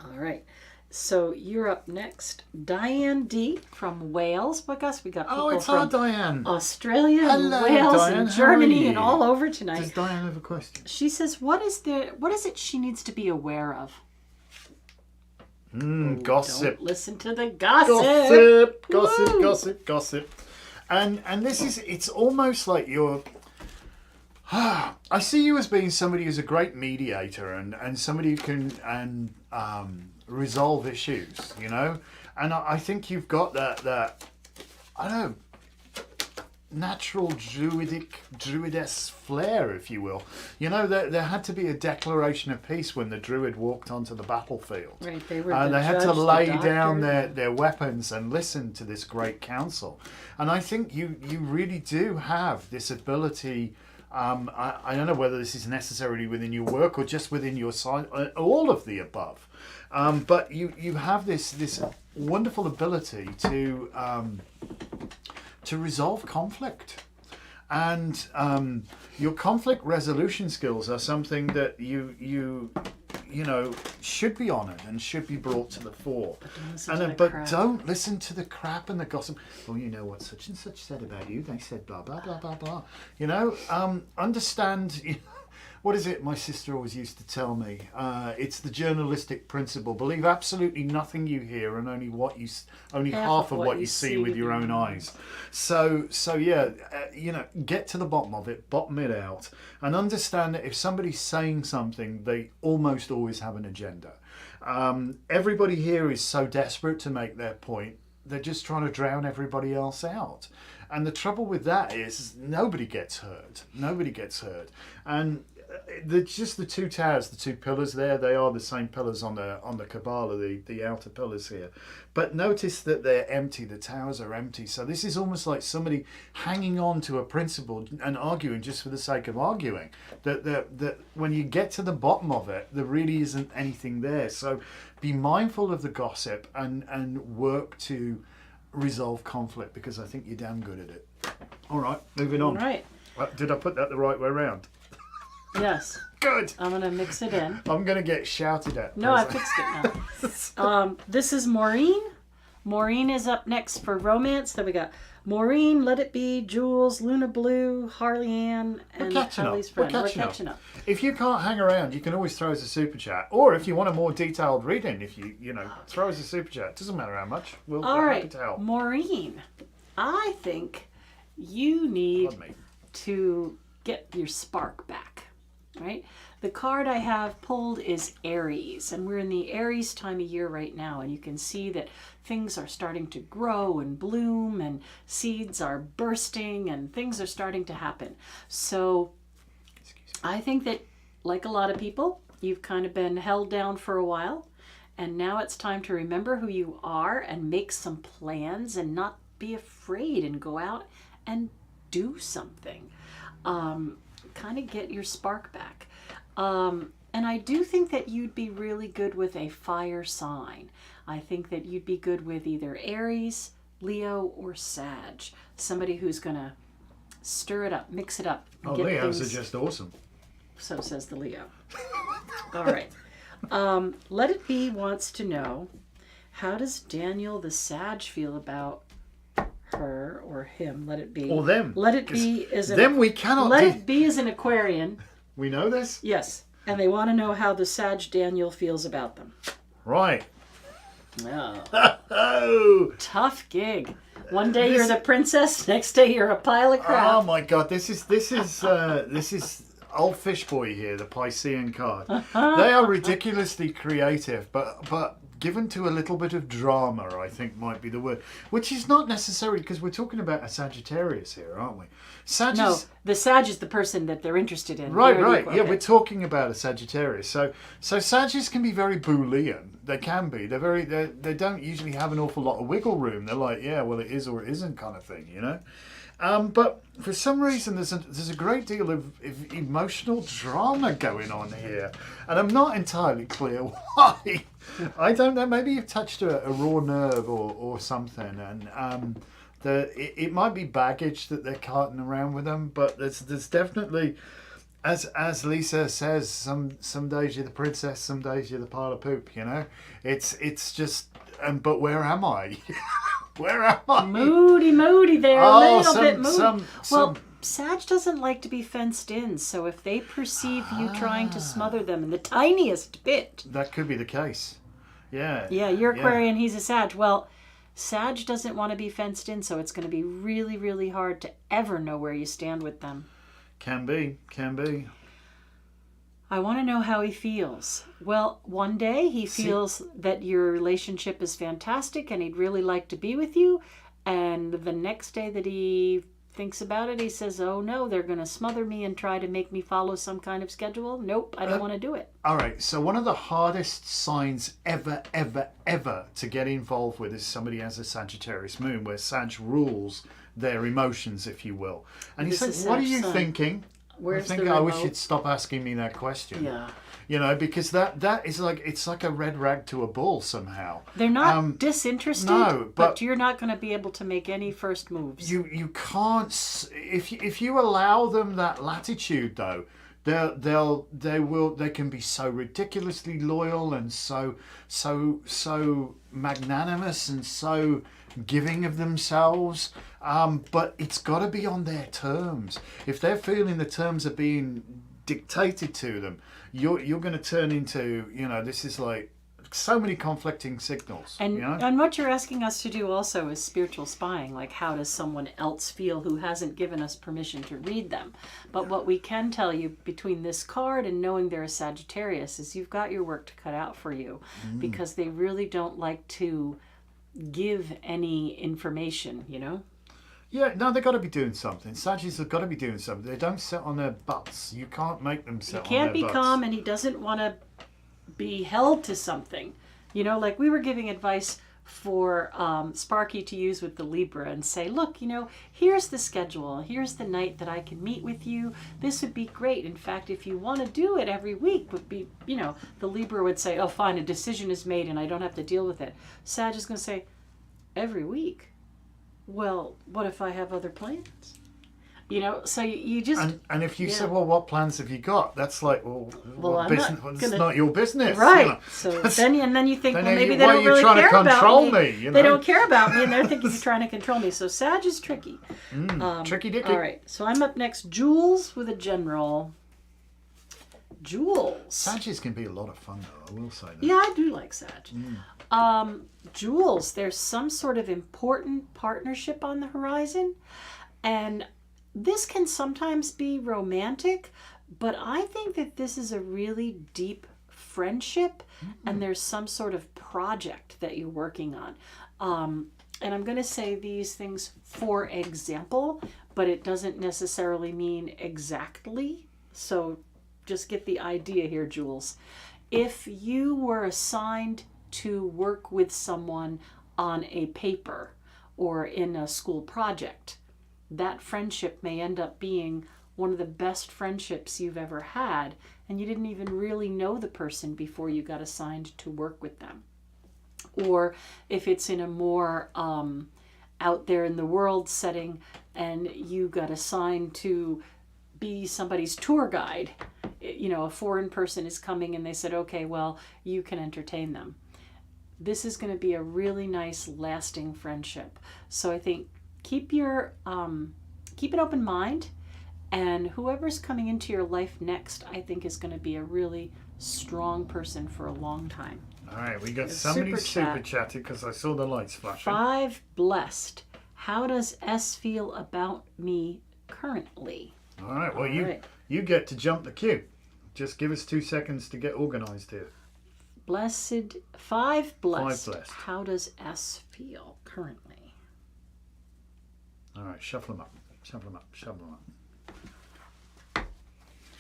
All right. So you're up next. Diane D. from Wales. But Gus, we got people it's from our Diane. Australia, Hello, and Wales, Diane. and How Germany, are and you? all over tonight. Does Diane have a question? She says, what is it she needs to be aware of? Gossip. Don't listen to the gossip. Gossip. Woo! Gossip. And this is, it's almost like you're, I see you as being somebody who's a great mediator and somebody who can resolve issues, you know? And I think you've got that I don't know, natural druidesque flair, if you will. You know, there had to be a declaration of peace when the druid walked onto the battlefield. Right, they were the they had to judge, the lay doctor. down their weapons and listen to this great council. And I think you really do have this ability. I don't know whether this is necessarily within your work or just within your side, all of the above. But you have this wonderful ability to resolve conflict. And your conflict resolution skills are something that you know should be honoured and should be brought to the fore. But don't listen to the crap and the gossip. Well, you know what such and such said about you. They said blah blah blah blah blah. You know, understand. What is it my sister always used to tell me? It's the journalistic principle. Believe absolutely nothing you hear and only half of what you see with your own eyes. So yeah, you know, get to the bottom of it, bottom it out, and understand that if somebody's saying something, they almost always have an agenda. Everybody here is so desperate to make their point, they're just trying to drown everybody else out. And the trouble with that is nobody gets heard. Nobody gets heard. And just the two towers, the two pillars there, they are the same pillars on the Kabbalah, the outer pillars here. But notice that they're empty, the towers are empty. So this is almost like somebody hanging on to a principle and arguing just for the sake of arguing. That when you get to the bottom of it, there really isn't anything there. So be mindful of the gossip and work to resolve conflict, because I think you're damn good at it. All right, moving on. All right. Did I put that the right way around? Yes. Good. I'm going to mix it in. I'm going to get shouted at. No, I fixed it now. This is Maureen. Maureen is up next for romance. Then we got Maureen, Let It Be, Jules, Luna Blue, Harley Ann, and Hallie's friend. We're catching up. If you can't hang around, you can always throw us a super chat. Or if you want a more detailed reading, if you throw us a super chat. Doesn't matter how much. We're happy to help. Maureen, I think you need to get your spark back. Right? The card I have pulled is Aries, and we're in the Aries time of year right now, and you can see that things are starting to grow and bloom, and seeds are bursting, and things are starting to happen. So I think that, like a lot of people, you've kind of been held down for a while, and now it's time to remember who you are and make some plans and not be afraid and go out and do something. Kind of get your spark back. And I do think that you'd be really good with a fire sign. I think that you'd be good with either Aries, Leo, or Sag. Somebody who's going to stir it up, mix it up. Leos are just awesome. So says the Leo. All right. Let It Be wants to know, how does Daniel the Sag feel about her or him? Let It Be. Or them. Let It Be is them we cannot. Let It Be is an Aquarian. We know this. Yes, and they want to know how the Sag Daniel feels about them. Right. Oh. Oh. Tough gig. One day you're the princess, next day you're a pile of crap. Oh my God! This is old fish boy here, the Piscean card. They are ridiculously creative, but given to a little bit of drama, I think might be the word. Which is not necessarily, because we're talking about a Sagittarius here, aren't we? No, the Sag is the person that they're interested in. Right. Yeah, we're talking about a Sagittarius. So Sagittarius can be very Boolean. They can be. They don't usually have an awful lot of wiggle room. They're like, yeah, well, it is or it isn't kind of thing, you know. But for some reason, there's a great deal of emotional drama going on here, and I'm not entirely clear why. I don't know. Maybe you've touched a raw nerve or something, and it might be baggage that they're carting around with them. But there's definitely, as Lisa says, some days you're the princess, some days you're the pile of poop. You know, it's just. But where am I? Where am I? Moody there, a little bit moody. Well, Sag doesn't like to be fenced in, so if they perceive you trying to smother them in the tiniest bit... That could be the case. Yeah. Yeah, you're Aquarian, he's a Sag. Well, Sag doesn't want to be fenced in, so it's going to be really, really hard to ever know where you stand with them. Can be. I want to know how he feels. Well, one day he feels that your relationship is fantastic and he'd really like to be with you. And the next day that he thinks about it, he says, oh no, they're going to smother me and try to make me follow some kind of schedule. Nope, I don't want to do it. All right, so one of the hardest signs ever to get involved with is somebody has a Sagittarius moon, where Sag rules their emotions, if you will. And you say, what are you thinking? Where's I think I wish you'd stop asking me that question. Yeah. You know, because that is like, it's like a red rag to a bull somehow. They're not disinterested, no, but you're not going to be able to make any first moves. You can't, if you allow them that latitude though, they can be so ridiculously loyal and so magnanimous and so giving of themselves, but it's got to be on their terms. If they're feeling the terms are being dictated to them, you're going to turn into, this is like so many conflicting signals. And what you're asking us to do also is spiritual spying, like how does someone else feel who hasn't given us permission to read them. But what we can tell you between this card and knowing they're a Sagittarius is you've got your work to cut out for you, because they really don't like to give any information, Yeah, no, they've got to be doing something. Sagittarius have got to be doing something. They don't sit on their butts. You can't make them sit on their butts. He can't be calm, and he doesn't want to be held to something. Like we were giving advice for Sparky to use with the Libra and say, look, here's the schedule. Here's the night that I can meet with you. This would be great. In fact, if you want to do it every week, would be, the Libra would say, oh, fine, a decision is made and I don't have to deal with it. Sag is going to say, every week? Well, what if I have other plans? So you just... And if you said, well, what plans have you got? That's like, it's not your business. Right. So then you think, well, maybe they don't really care about me. They don't care about me, and they're thinking you're trying to control me. So Sag is tricky. Tricky dicky. All right. So I'm up next. Jules with a general. Jules. Sagittarius can be a lot of fun, though. I will say that. Yeah, I do like Sag. Jules, there's some sort of important partnership on the horizon, and this can sometimes be romantic, but I think that this is a really deep friendship, and there's some sort of project that you're working on. And I'm going to say these things for example, but it doesn't necessarily mean exactly. So just get the idea here, Jules. If you were assigned to work with someone on a paper or in a school project, that friendship may end up being one of the best friendships you've ever had, and you didn't even really know the person before you got assigned to work with them. Or if it's in a more out there in the world setting and you got assigned to be somebody's tour guide, a foreign person is coming and they said, okay, well, you can entertain them. This is going to be a really nice, lasting friendship. So I think keep an open mind, and whoever's coming into your life next, I think is going to be a really strong person for a long time. All right, we got somebody super chatted because I saw the lights flashing. 5 blessed. How does S feel about me currently? All right, well, you get to jump the queue. Just give us 2 seconds to get organized here. Blessed, 5 blessed. 5 blessed. How does S feel currently? All right, shuffle them up. Shuffle them up. Shuffle them up.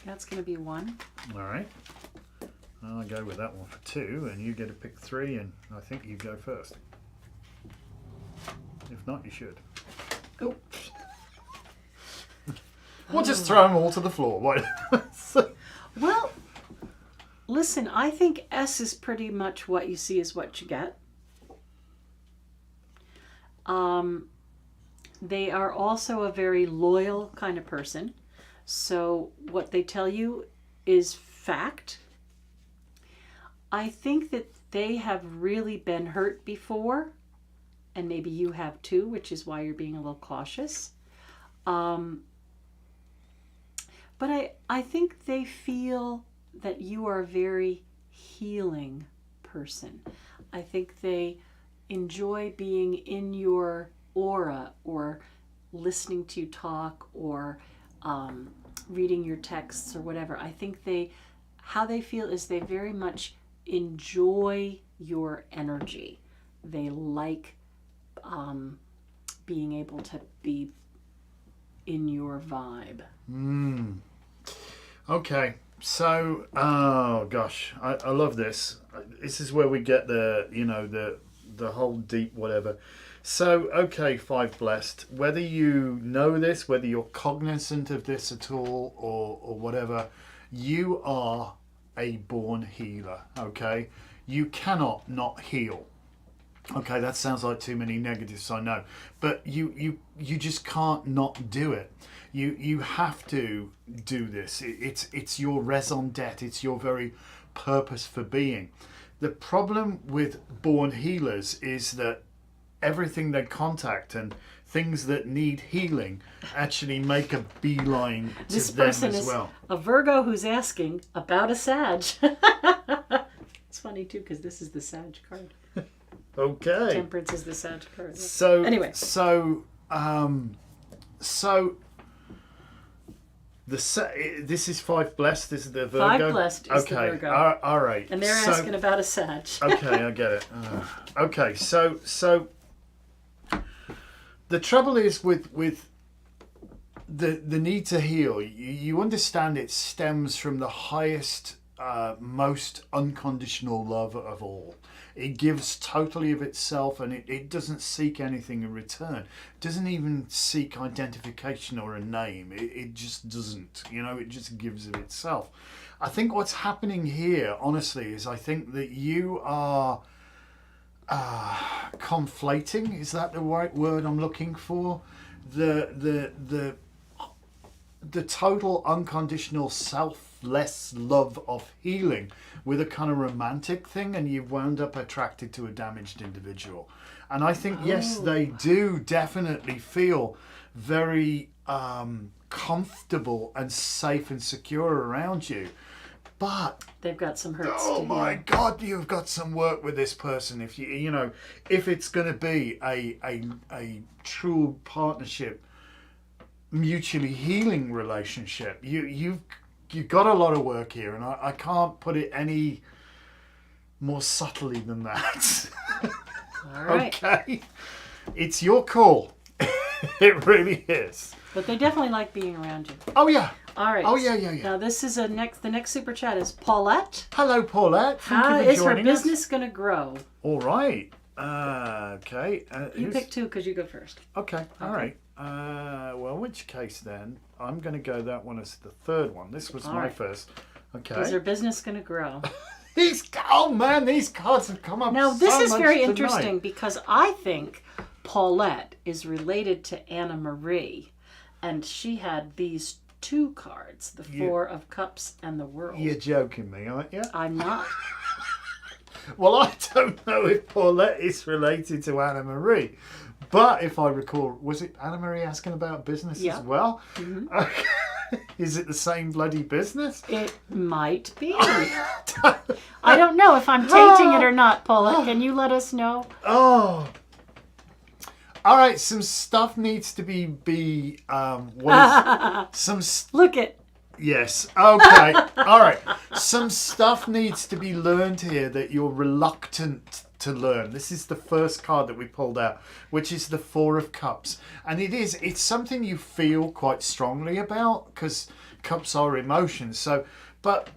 That's going to be 1. All right. I'll go with that one for 2, and you get to pick 3, and I think you go first. If not, you should. Oh. We'll just throw them all to the floor. Well, listen, I think S is pretty much what you see is what you get. They are also a very loyal kind of person. So what they tell you is fact. I think that they have really been hurt before, and maybe you have too, which is why you're being a little cautious. But I think they feel that you are a very healing person. I think they enjoy being in your aura, or listening to you talk, or reading your texts or whatever. I think how they feel is they very much enjoy your energy. They like being able to be in your vibe. Okay, so oh gosh, I love this. This is where we get the whole deep whatever. So okay, 5 blessed. Whether you know this, whether you're cognizant of this at all, or whatever, you are a born healer. Okay, you cannot not heal. Okay, that sounds like too many negatives, I know, but you just can't not do it. You have to do this. It's your raison d'etre. It's your very purpose for being. The problem with born healers is that everything they contact and things that need healing actually make a beeline to this them person as is well. A Virgo who's asking about a Sag. It's funny too, because this is the Sag card. Okay. Temperance is the Sag card. So anyway, this is 5 blessed. This is the Virgo. 5 blessed is the okay. Virgo. All right. And they're asking about a Sag. Okay, I get it. Okay, so the trouble is with the need to heal. You understand it stems from the highest, most unconditional love of all. It gives totally of itself, and it doesn't seek anything in return. It doesn't even seek identification or a name. It just doesn't. It just gives of itself. I think what's happening here, honestly, is I think that you are conflating. Is that the right word I'm looking for? The total unconditional selfless love of healing with a kind of romantic thing, and you've wound up attracted to a damaged individual. And I think, yes, they do definitely feel very comfortable and safe and secure around you. But they've got some hurts. Oh my God, you've got some work with this person. If if it's going to be a true partnership, mutually healing relationship, you've got a lot of work here, and I can't put it any more subtly than that. All right. Okay, it's your call. It really is. But they definitely like being around you. Oh yeah. All right. Oh yeah. Now this is the next super chat is Paulette. Hello, Paulette. How is her business going to grow? All right. Okay. You pick 2 because you go first. Okay. All right. Well, in which case then, I'm going to go that one as the third one. This was my first. Okay. Is her business going to grow? These cards have come up. Now this is very tonight. interesting, because I think Paulette is related to Anna Marie, and she had these two cards, the Four of Cups and the World. You're joking me, aren't you? I'm not. Well, I don't know if Paulette is related to Anna Marie, but if I recall, was it Anna Marie asking about business as well? Mm-hmm. Okay. Is it the same bloody business? It might be. I don't know if I'm tainting it or not, Paulette. Can you let us know? Oh. All right, some stuff needs to be Look it. Yes. Okay. All right. Some stuff needs to be learned here that you're reluctant to learn. This is the first card that we pulled out, which is the Four of Cups. And it's something you feel quite strongly about, because cups are emotions. So, but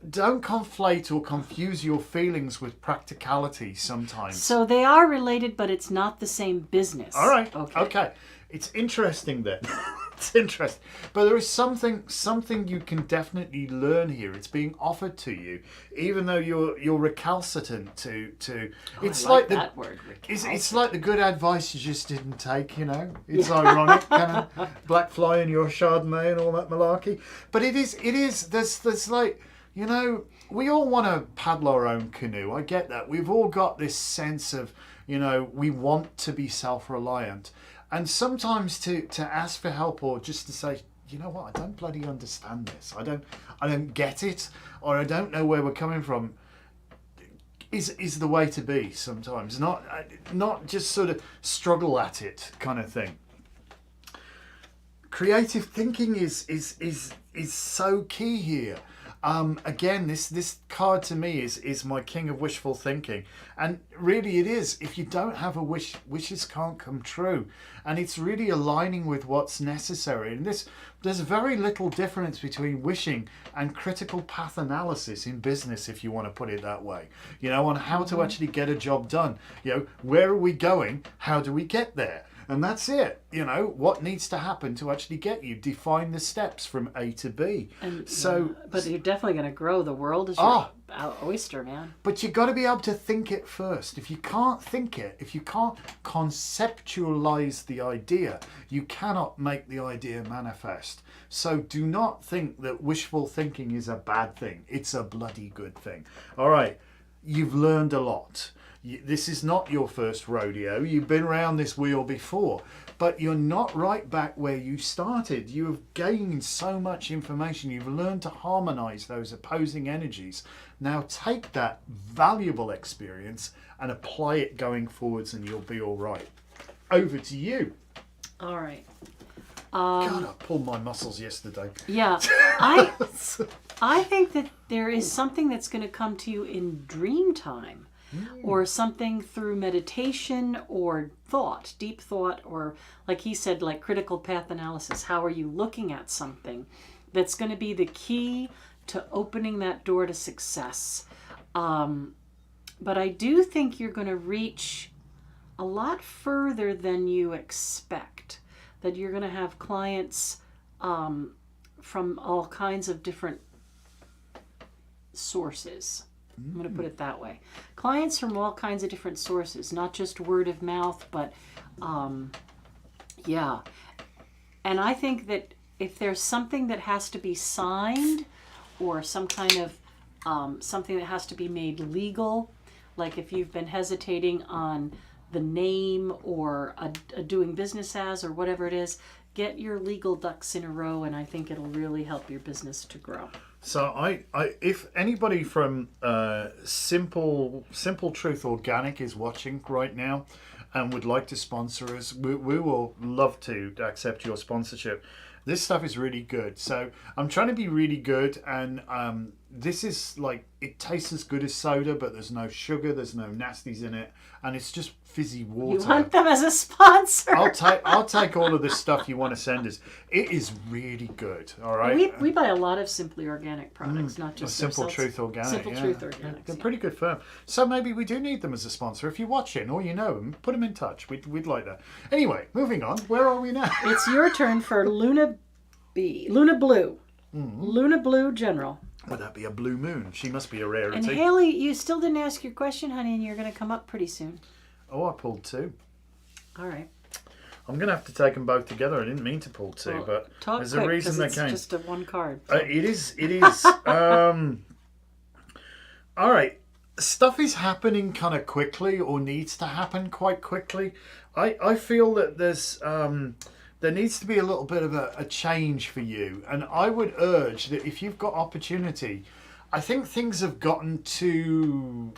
don't conflate or confuse your feelings with practicality sometimes. So they are related, but it's not the same business. All right. Okay. It's interesting then. It's interesting. But there is something you can definitely learn here. It's being offered to you, even though you're recalcitrant to it's I like that word, it's like the good advice you just didn't take, you know. It's ironic, kind of black fly in your Chardonnay and all that malarkey. But it is there's like, you know, we all want to paddle our own canoe. I get that. We've all got this sense of, you know, we want to be self-reliant. And sometimes to ask for help, or just to say, you know what, I don't bloody understand this. I don't get it, or I don't know where we're coming from, is the way to be sometimes. Not just sort of struggle at it kind of thing. Creative thinking is so key here. Again, this card to me is my king of wishful thinking, and really it is. If you don't have a wish, wishes can't come true, and it's really aligning with what's necessary. And there's very little difference between wishing and critical path analysis in business, if you want to put it that way. You know, on how to actually get a job done. You know, where are we going? How do we get there? And that's it. You know, what needs to happen to actually get you? Define the steps from A to B. And, so, but you're definitely going to grow. The world is your oyster, man. But you got to be able to think it first. If you can't think it, if you can't conceptualize the idea, you cannot make the idea manifest. So do not think that wishful thinking is a bad thing. It's a bloody good thing. All right, you've learned a lot. This is not your first rodeo. You've been around this wheel before, but you're not right back where you started. You have gained so much information. You've learned to harmonize those opposing energies. Now take that valuable experience and apply it going forwards, and you'll be all right. Over to you. All right. God, I pulled my muscles yesterday. Yeah. I think that there is something that's going to come to you in dream time. Or something through meditation or thought, deep thought, or like he said, like critical path analysis. How are you looking at something? That's going to be the key to opening that door to success. But I do think you're going to reach a lot further than you expect. That you're going to have clients from all kinds of different sources. I'm going to put it that way. Clients from all kinds of different sources, not just word of mouth, but yeah. And I think that if there's something that has to be signed, or some kind of something that has to be made legal, like if you've been hesitating on the name or a doing business as or whatever it is, get your legal ducks in a row, and I think it'll really help your business to grow. So if anybody from Simple Truth Organic is watching right now and would like to sponsor us, we will love to accept your sponsorship. This stuff is really good. So I'm trying to be really good, and this is like, it tastes as good as soda, but there's no sugar, there's no nasties in it, and it's just fizzy water. You want them as a sponsor? I'll take all of this stuff you want to send us. It is really good. All right. We buy a lot of Simply Organic products, not just Simple Truth Organic. Simple Truth Organic. They're pretty good firm. So maybe we do need them as a sponsor. If you're watching or you know them, put them in touch. We'd like that. Anyway, moving on. Where are we now? It's your turn for Luna Blue. Luna Blue General. Would that be a blue moon? She must be a rarity. And Haley, you still didn't ask your question, honey, and you're going to come up pretty soon. Oh, I pulled two. All right. I'm going to have to take them both together. I didn't mean to pull two, Well, but talk there's quick, a reason 'cause they it's came. just a one card. It is. All right. Stuff is happening kind of quickly, or needs to happen quite quickly. I feel that there needs to be a little bit of a change for you, and I would urge that if you've got opportunity, I think things have gotten too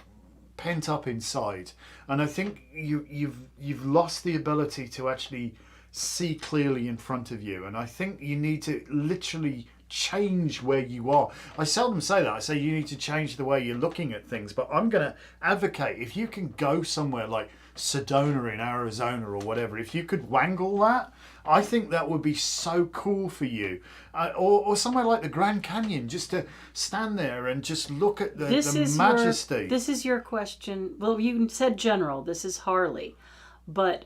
pent up inside, and I think you've lost the ability to actually see clearly in front of you, and I think you need to literally change where you are. I seldom say that. I say you need to change the way you're looking at things, but I'm going to advocate if you can go somewhere like Sedona in Arizona or whatever, if you could wangle that, I think that would be so cool for you. Or somewhere like the Grand Canyon, just to stand there and just look at the majesty. This is your question. Well, you said general. This is Harley. But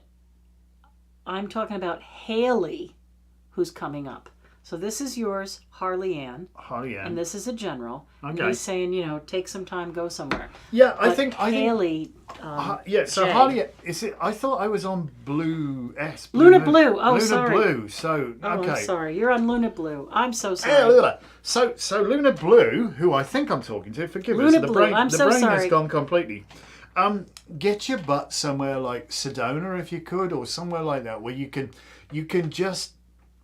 I'm talking about Haley, who's coming up. So this is yours, Harley Ann. Harley Ann. And this is a general. Okay. And he's saying, take some time, go somewhere. Yeah, But I think Haley. so J. Harley, is it? I thought I was on Blue S. Luna Blue. Oh, Luna sorry. Blue. So Oh, okay. I'm sorry. You're on Luna Blue. I'm so sorry. Yeah, look at that. So Luna Blue, who I think I'm talking to, forgive us. Luna The Blue, brain, I'm the so brain sorry. has gone completely. Get your butt somewhere like Sedona if you could, or somewhere like that where you can just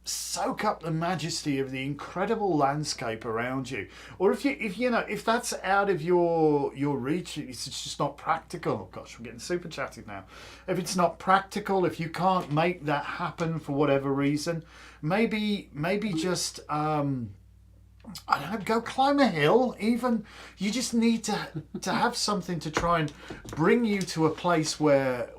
soak up the majesty of the incredible landscape around you. Or if that's out of your reach, it's just not practical. Oh gosh, we're getting super chatty now. If it's not practical, if you can't make that happen for whatever reason, maybe just I don't know, go climb a hill even. You just need to have something to try and bring you to a place where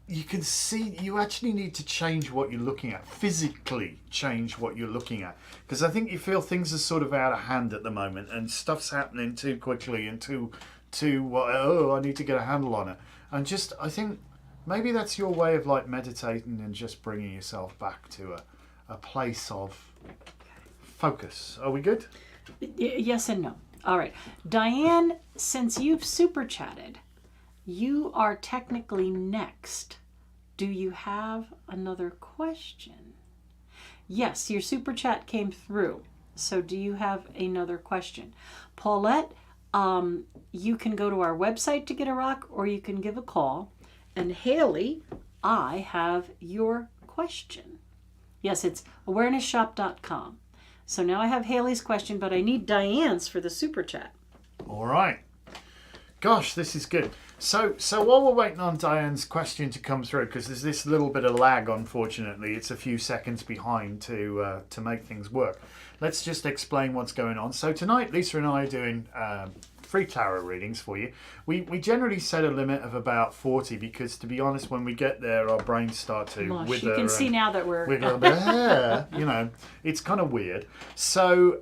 you can see. You actually need to change what you're looking at, physically change what you're looking at, because I think you feel things are sort of out of hand at the moment and stuff's happening too quickly and too I need to get a handle on it. And just, I think maybe that's your way of like meditating and just bringing yourself back to a place of focus. Are we good? Yes and no. All right. Diane, since you've super chatted, you are technically next. Do you have another question? Yes, your super chat came through. So do you have another question? Paulette, you can go to our website to get a rock, or you can give a call. And Haley, I have your question. Yes, it's awarenessshop.com. So now I have Haley's question, but I need Diane's for the super chat. All right. Gosh, this is good. So while we're waiting on Diane's question to come through, because there's this little bit of lag, unfortunately, it's a few seconds behind to make things work. Let's just explain what's going on. So tonight, Lisa and I are doing free tarot readings for you. We generally set a limit of about 40 because, to be honest, when we get there, our brains start to wither. You can see now that we're a bit, it's kind of weird. So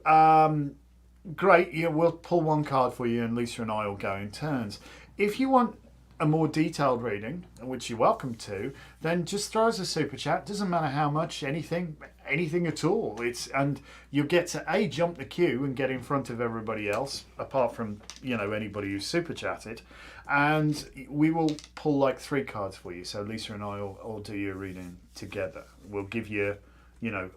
great, we'll pull one card for you, and Lisa and I will go in turns. If you want a more detailed reading, which you're welcome to, then just throw us a super chat. Doesn't matter how much, anything at all. And you'll get to jump the queue and get in front of everybody else, apart from anybody who's super chatted, and we will pull like 3 cards for you. So Lisa and I will do your reading together. We'll give you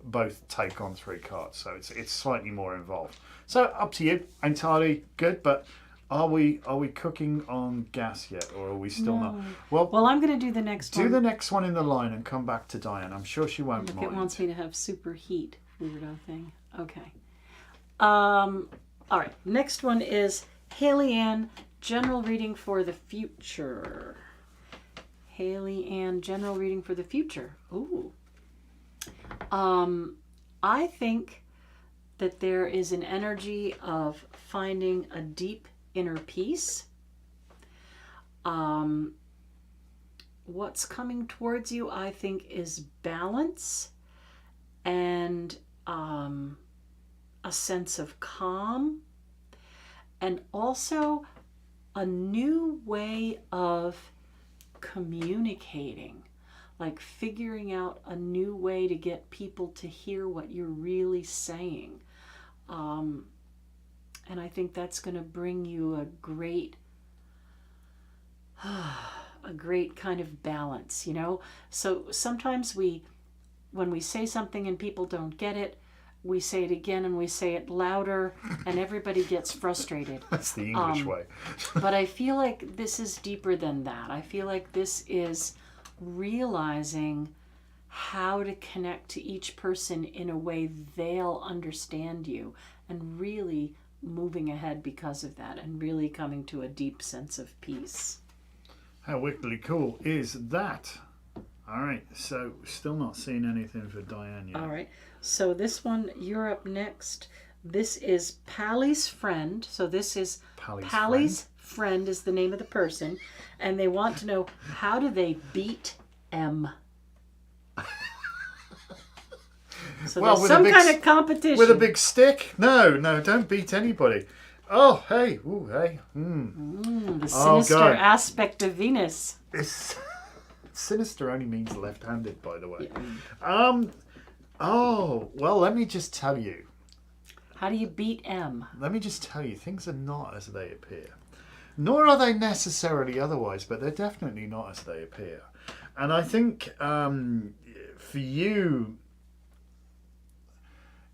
both take on 3 cards, so it's slightly more involved. So up to you. Entirely good, but are we cooking on gas yet, or are we still not? Well, I'm going to do the next one. Do the next one in the line and come back to Diane. I'm sure she won't mind. It wants me to have super heat. Weirdo thing. Okay. All right. Next one is Haley Ann, general reading for the future. Haley Ann, general reading for the future. Ooh. I think that there is an energy of finding a deep inner peace. What's coming towards you, I think, is balance and a sense of calm, and also a new way of communicating, like figuring out a new way to get people to hear what you're really saying. And I think that's going to bring you a great a great kind of balance, you know? So sometimes when we say something and people don't get it, we say it again and we say it louder and everybody gets frustrated. That's the English way. But I feel like this is deeper than that. I feel like this is realizing how to connect to each person in a way they'll understand you, and really moving ahead because of that, and really coming to a deep sense of peace. How wickedly cool is that? All right, so still not seeing anything for Diane yet. All right, so this one, you're up next. This is Pally's friend. So this is Pally's friend is the name of the person, and they want to know, how do they beat M? So Well, there's some kind of competition. With a big stick? No, don't beat anybody. Oh, hey. Ooh, hey. The sinister aspect of Venus. Sinister only means left-handed, by the way. Yeah. Oh, well, let me just tell you. How do you beat M? Let me just tell you, things are not as they appear. Nor are they necessarily otherwise, but they're definitely not as they appear. And I think for you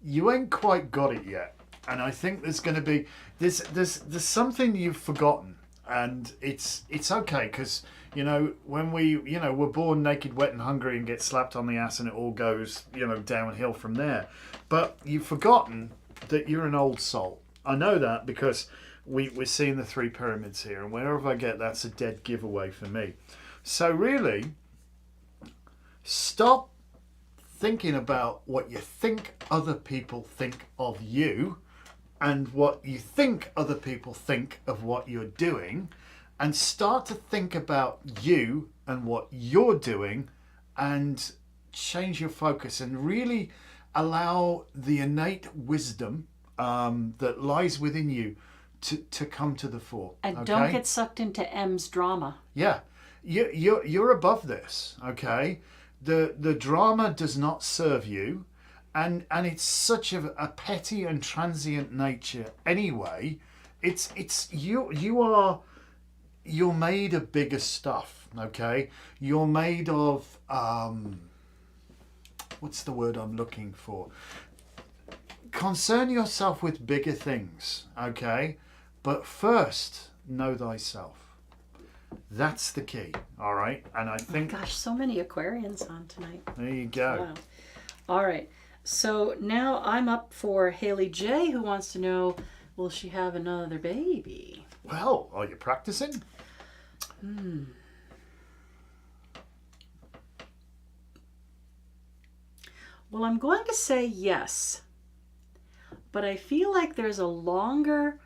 ain't quite got it yet. And I think there's going to be there's something you've forgotten, and it's okay, because when we're born naked, wet, and hungry, and get slapped on the ass, and it all goes downhill from there. But you've forgotten that you're an old soul. I know that because we're seeing the 3 pyramids here, and wherever I get, that's a dead giveaway for me. So really, stop thinking about what you think other people think of you and what you think other people think of what you're doing, and start to think about you and what you're doing, and change your focus and really allow the innate wisdom that lies within you to come to the fore. And okay? Don't get sucked into M's drama. Yeah, you're above this, okay? The drama does not serve you, and it's such a petty and transient nature anyway. You're made of bigger stuff, okay? You're made of what's the word I'm looking for? Concern yourself with bigger things, okay? But first, know thyself. That's the key, all right? And I think... Oh gosh, so many Aquarians on tonight. There you go. Wow. All right. So now I'm up for Haley J, who wants to know, will she have another baby? Well, are you practicing? Well, I'm going to say yes. But I feel like there's a longer...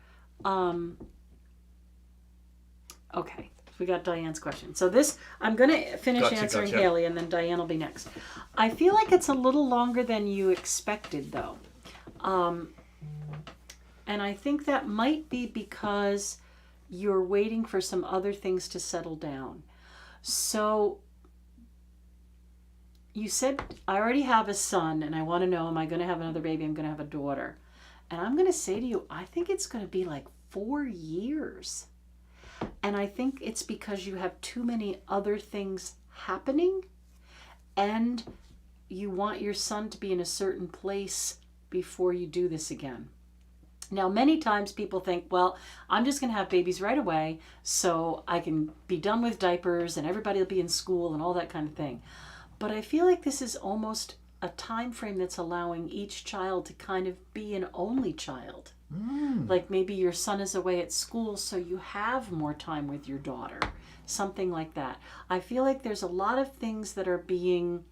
Okay. We got Diane's question. So this, I'm going to finish answering Haley, and then Diane will be next. I feel like it's a little longer than you expected, though. And I think that might be because you're waiting for some other things to settle down. So you said, I already have a son, and I want to know, am I going to have another baby? I'm going to have a daughter. And I'm going to say to you, I think it's going to be like 4 years. And I think it's because you have too many other things happening, and you want your son to be in a certain place before you do this again. Now, many times people think, well, I'm just going to have babies right away so I can be done with diapers and everybody will be in school and all that kind of thing. But I feel like this is almost a time frame that's allowing each child to kind of be an only child. Like maybe your son is away at school, so you have more time with your daughter. Something like that. I feel like there's a lot of things that are being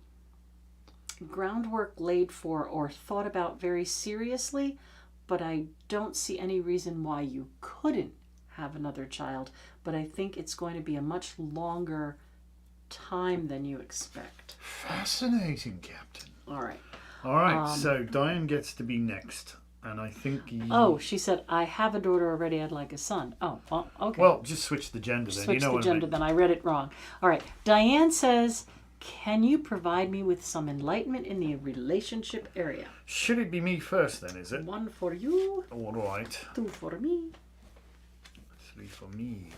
groundwork laid for or thought about very seriously, but I don't see any reason why you couldn't have another child. But I think it's going to be a much longer time than you expect. Fascinating, Captain. All right. All right, so Diane gets to be next. And I think Oh, she said, I have a daughter already, I'd like a son. Oh, well, okay. Well, just switch the gender then. Switch the gender, then I read it wrong. All right. Diane says, can you provide me with some enlightenment in the relationship area? Should it be me first then, is it? 1 for you. All right. 2 for me. 3 for me.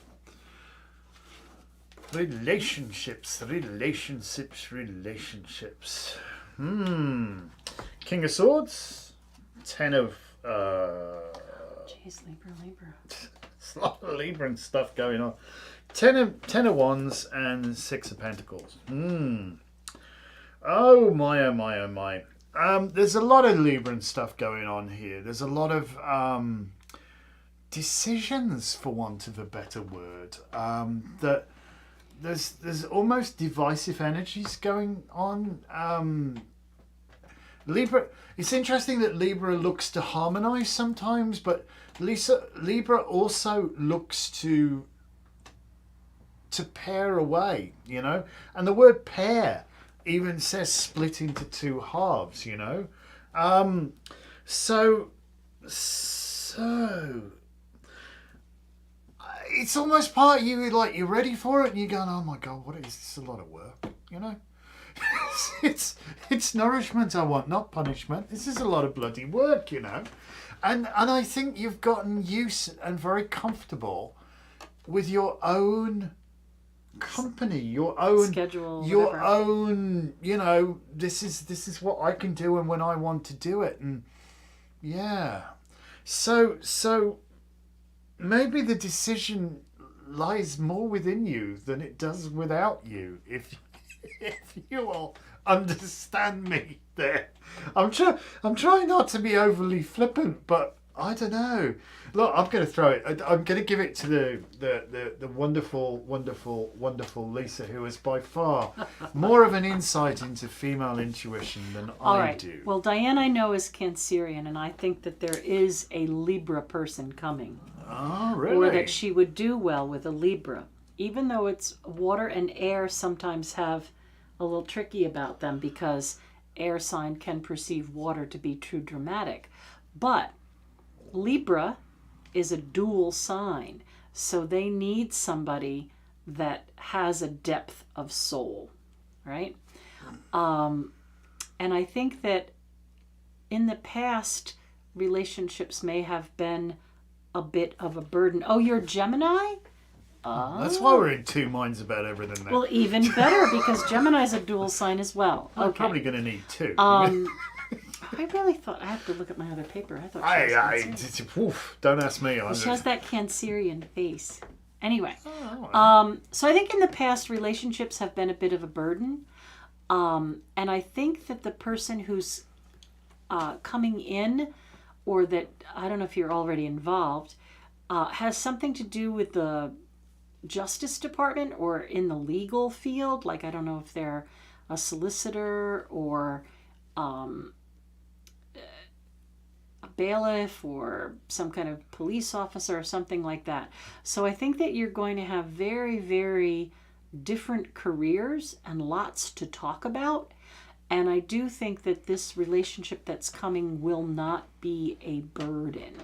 Relationships. King of Swords. Ten of... Jeez, Libra. It's a lot of Libra and stuff going on. Ten of Wands and Six of Pentacles. Oh my. There's a lot of Libra and stuff going on here. There's a lot of decisions, for want of a better word. That there's almost divisive energies going on. Libra. It's interesting that Libra looks to harmonize sometimes, but Libra also looks to pair away, you know? And the word pair even says split into two halves, you know? So it's almost part of you, like, you're ready for it and you're going, oh my God, what is this? A lot of work, you know? it's nourishment I want, not punishment. This is a lot of bloody work, you know? And I think you've gotten used and very comfortable with your own company, your own schedule, your whatever. own, you know, this is what I can do and when I want to do it. And yeah, so maybe the decision lies more within you than it does without you, if you will understand me there. I'm trying not to be overly flippant, but I don't know. Look, I'm going to throw it. I'm going to give it to the wonderful Lisa, who has by far more of an insight into female intuition than I do. Well, Diane I know is Cancerian, and I think that there is a Libra person coming. Oh, really? Or that she would do well with a Libra. Even though it's water and air sometimes have a little tricky about them, because air sign can perceive water to be too dramatic. But Libra is a dual sign, so they need somebody that has a depth of soul, right? And I think that in the past, relationships may have been a bit of a burden. Oh, you're Gemini? That's why we're in two minds about everything there. Well, even better, because Gemini's a dual sign as well. I'm probably going to need two. I really thought, I have to look at my other paper. I thought she was Cancerian. Don't ask me. Well, she has that Cancerian face. Anyway, well. so I think in the past, relationships have been a bit of a burden. And I think that the person who's coming in, or that, I don't know if you're already involved, has something to do with the Justice Department or in the legal field. Like, I don't know if they're a solicitor or a bailiff or some kind of police officer or something like that. So I think that you're going to have very, very different careers and lots to talk about. And I do think that this relationship that's coming will not be a burden.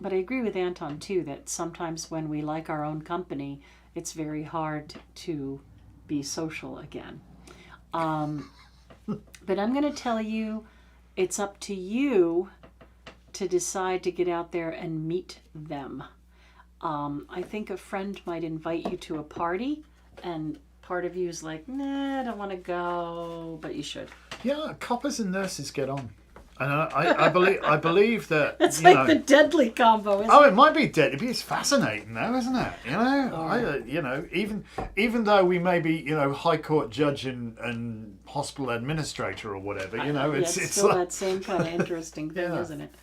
But I agree with Anton too, that sometimes when we like our own company, it's very hard to be social again. But I'm going to tell you, it's up to you to decide to get out there and meet them. I think a friend might invite you to a party, and part of you is like, nah, I don't want to go, but you should. Yeah, coppers and nurses get on. And I believe that It's like the deadly combo, isn't it? it might be dead. It's fascinating, though, isn't it? You know, even though we may be, high court judge and hospital administrator or whatever, it's still like, that same kind of interesting thing, isn't it?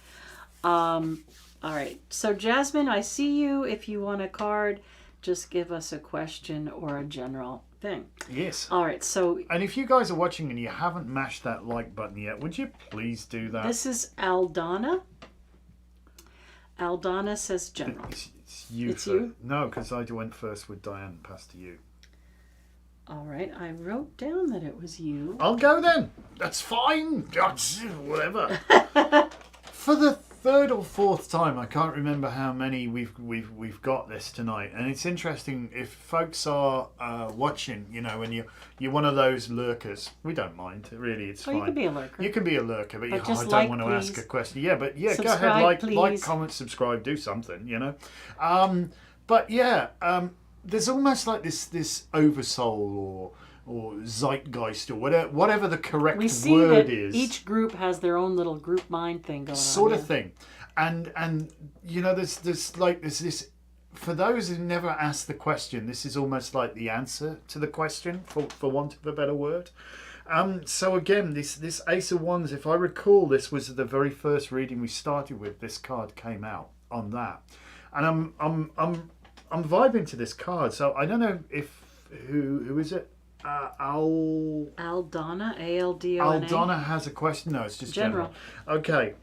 All right. So Jasmine, I see you. If you want a card, just give us a question or a general thing. Yes. All right. So, and if you guys are watching and you haven't mashed that like button yet, would you please do that? This is Aldana. Aldana says general. It's you. It's you? No, because I went first with Diane, passed to you. All right. I wrote down that it was you. I'll go then. That's fine. Whatever. For the third or fourth time, I can't remember how many we've got this tonight, and it's interesting if folks are watching, and you're one of those lurkers. We don't mind, really. It's fine. You can be a lurker. You can be a lurker, but just I don't like, want to please. ask a question. Yeah, but yeah, Subscribe, go ahead, please. like, comment, subscribe, do something, But yeah, there's almost like this oversoul or zeitgeist or whatever the correct We see word that is. each group has their own little group mind thing going on. Sort of thing. And you know, there's this, for those who never asked the question, this is almost like the answer to the question, for want of a better word. So again, this Ace of Wands, if I recall, this was the very first reading we started with. This card came out on that, and I'm vibing to this card. So I don't know if who is it? Aldonna, Aldona. Aldonna has a question. No, it's just general. Okay.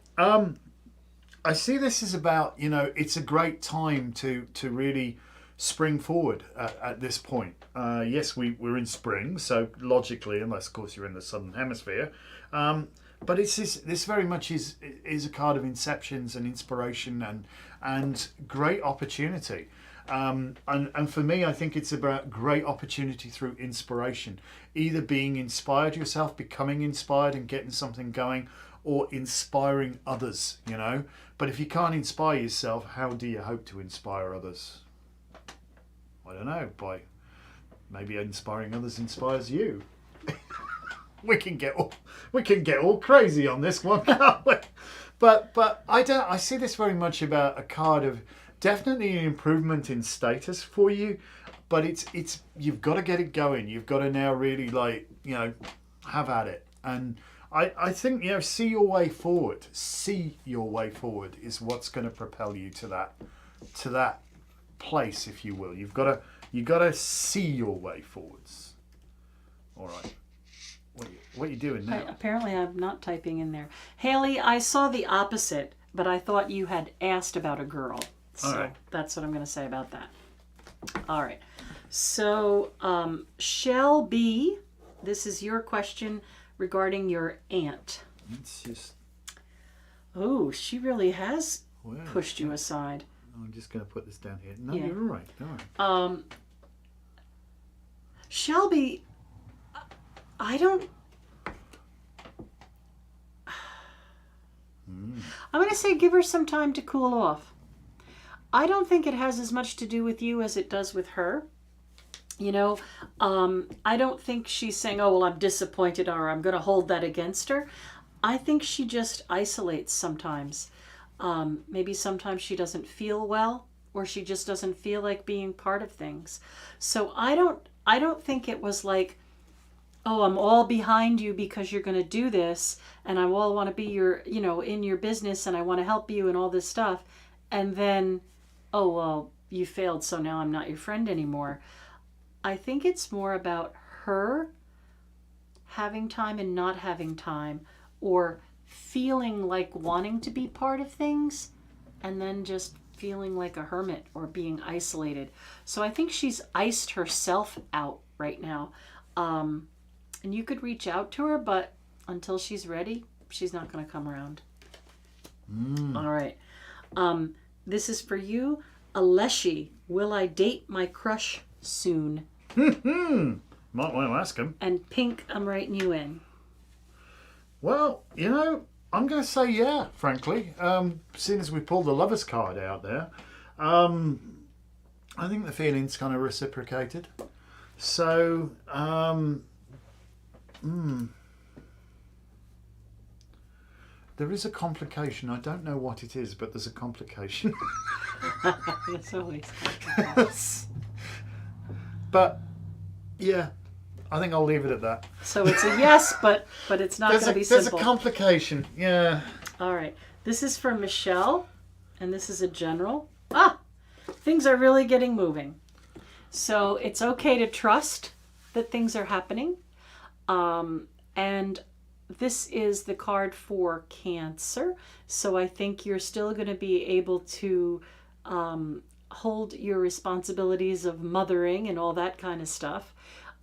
I see this is about, you know, it's a great time to really spring forward at this point. Yes, we're in spring, so logically, unless of course you're in the southern hemisphere, but it's this very much is a card of inceptions and inspiration and great opportunity. And for me, I think it's about great opportunity through inspiration, either being inspired yourself, becoming inspired and getting something going, or inspiring others, you know. But if you can't inspire yourself, how do you hope to inspire others? I don't know, by maybe inspiring others inspires you. we can get all crazy on this one, can't we? But I see this very much about a card of definitely an improvement in status for you, but it's you've got to get it going. You've got to now really, like, you know, have at it. And I think, you know, see your way forward. See your way forward is what's going to propel you to that place, if you will. You got to see your way forwards. All right. What are you doing now? Apparently, I'm not typing in there. Haley, I saw the opposite, but I thought you had asked about a girl. So that's what I'm going to say about that. All right. So, Shelby, this is your question regarding your aunt. It's just... Oh, she really has pushed you aside. I'm just going to put this down here. No, Yeah. you're all right. Don't worry. Shelby, I don't... I'm going to say give her some time to cool off. I don't think it has as much to do with you as it does with her. You know, I don't think she's saying, oh, well, I'm disappointed or I'm going to hold that against her. I think she just isolates sometimes. Maybe sometimes she doesn't feel well, or she just doesn't feel like being part of things. So I don't think it was like, oh, I'm all behind you because you're going to do this, and I all want to be your, you know, in your business, and I want to help you and all this stuff. And then, oh, well, you failed, so now I'm not your friend anymore. I think it's more about her having time and not having time, or feeling like wanting to be part of things and then just feeling like a hermit or being isolated. So I think she's iced herself out right now. And you could reach out to her, but until she's ready, she's not going to come around. All right. This is for you. Aleshi, will I date my crush soon? Might want to ask him. And Pink, I'm writing you in. Well, you know, I'm going to say yeah, frankly. Seeing as we pulled the Lovers card out there, I think the feeling's kind of reciprocated. So, there is a complication. I don't know what it is, but there's a complication. That's always But, yeah, I think I'll leave it at that. So it's a yes, but it's not going to be simple. There's a complication, yeah. All right. This is from Michelle, and this is a general. Things are really getting moving. So it's okay to trust that things are happening. And this is the card for Cancer. So I think you're still going to be able to hold your responsibilities of mothering and all that kind of stuff.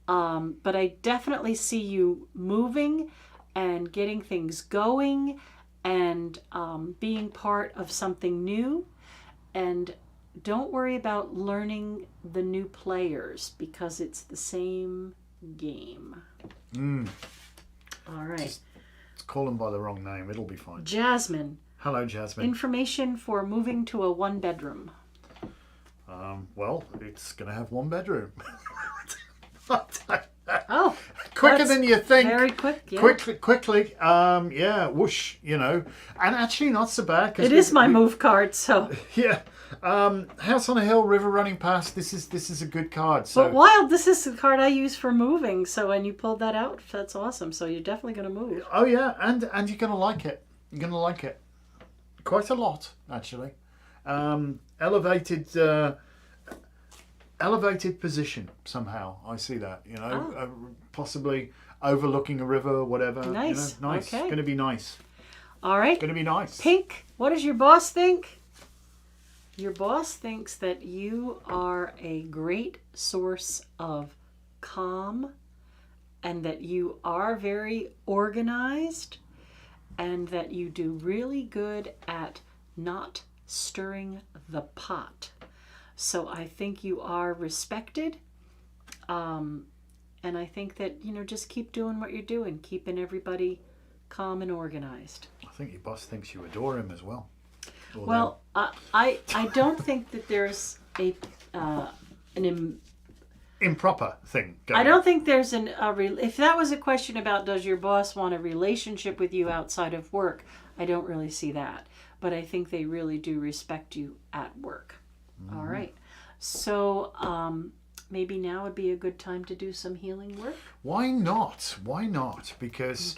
But I definitely see you moving and getting things going and being part of something new. And don't worry about learning the new players because it's the same game. All right. Just call them by the wrong name. It'll be fine. Jasmine. Hello, Jasmine. Information for moving to a one-bedroom. Well, it's going to have one bedroom. Oh, quicker that's than you think. very quick. Yeah. Quickly. Yeah, whoosh, you know. And actually not so bad. It is my move card, so. Yeah. House on a Hill, River Running Past. This is a good card. So. But wild, this is the card I use for moving. So when you pulled that out, that's awesome. So you're definitely going to move. Oh yeah, and you're going to like it. You're going to like it. Quite a lot, actually. Elevated position somehow. I see that. You know, possibly overlooking a river, whatever. Nice. You know, nice. Okay. Going to be nice. All right. Going to be nice. Pink. What does your boss think? Your boss thinks that you are a great source of calm and that you are very organized and that you do really good at not stirring the pot. So I think you are respected. And I think that, you know, just keep doing what you're doing, keeping everybody calm and organized. I think your boss thinks you adore him as well. Well, I don't think that there's improper thing going I don't think there's if that was a question about does your boss want a relationship with you outside of work, I don't really see that. But I think they really do respect you at work. Mm-hmm. All right. So maybe now would be a good time to do some healing work. Why not? Why not? Because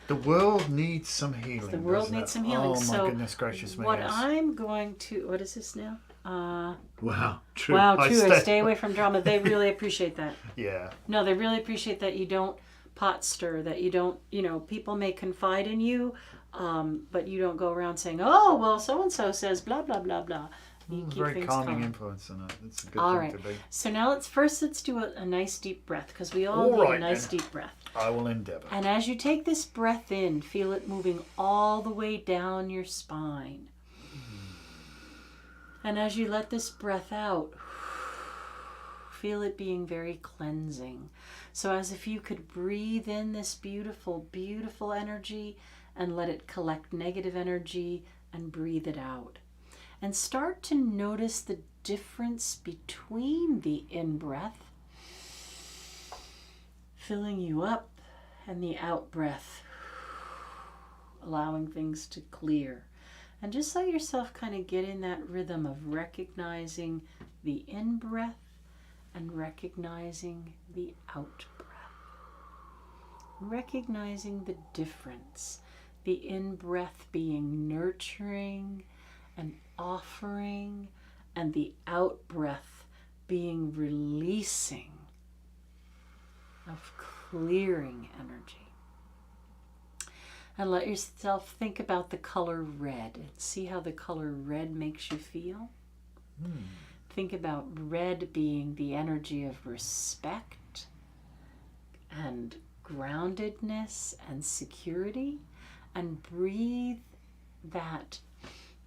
the world needs some healing. The world needs some healing. Oh my goodness gracious me. What I'm going to, what is this now? Wow, true. Wow, true. I stay away from drama. They really appreciate that. Yeah. No, they really appreciate that you don't pot stir, that you don't, you know, people may confide in you, but you don't go around saying, oh, well, so-and-so says blah, blah, blah, blah. You keep very things calming calm. influence on it. It's a good all thing right. to be. So now let's do a nice deep breath, because we all need a nice deep breath. I will endeavor. And as you take this breath in, feel it moving all the way down your spine. And as you let this breath out, feel it being very cleansing. So as if you could breathe in this beautiful, beautiful energy and let it collect negative energy and breathe it out. And start to notice the difference between the in-breath, filling you up, and the out-breath, allowing things to clear. And just let yourself kind of get in that rhythm of recognizing the in-breath and recognizing the out-breath. Recognizing the difference. The in-breath being nurturing and offering, and the out-breath being releasing of clearing energy. And let yourself think about the color red and see how the color red makes you feel. Think about red being the energy of respect and groundedness and security, and breathe that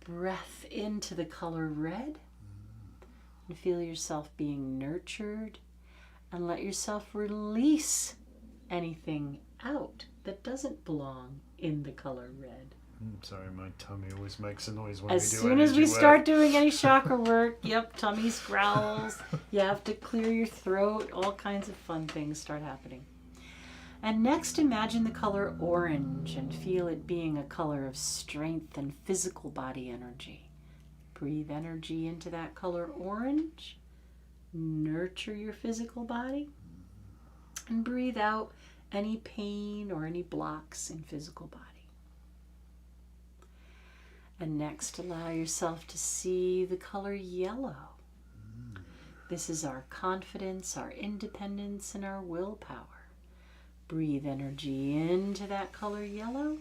breath into the color red and feel yourself being nurtured, and let yourself release anything out that doesn't belong in the color red. Sorry, my tummy always makes a noise when as we do soon as we work. start doing any chakra work, yep, tummies growls, you have to clear your throat, all kinds of fun things start happening. And next, imagine the color orange and feel it being a color of strength and physical body energy. Breathe energy into that color orange. Nurture your physical body. And breathe out any pain or any blocks in physical body. And next, allow yourself to see the color yellow. This is our confidence, our independence, and our willpower. Breathe energy into that color yellow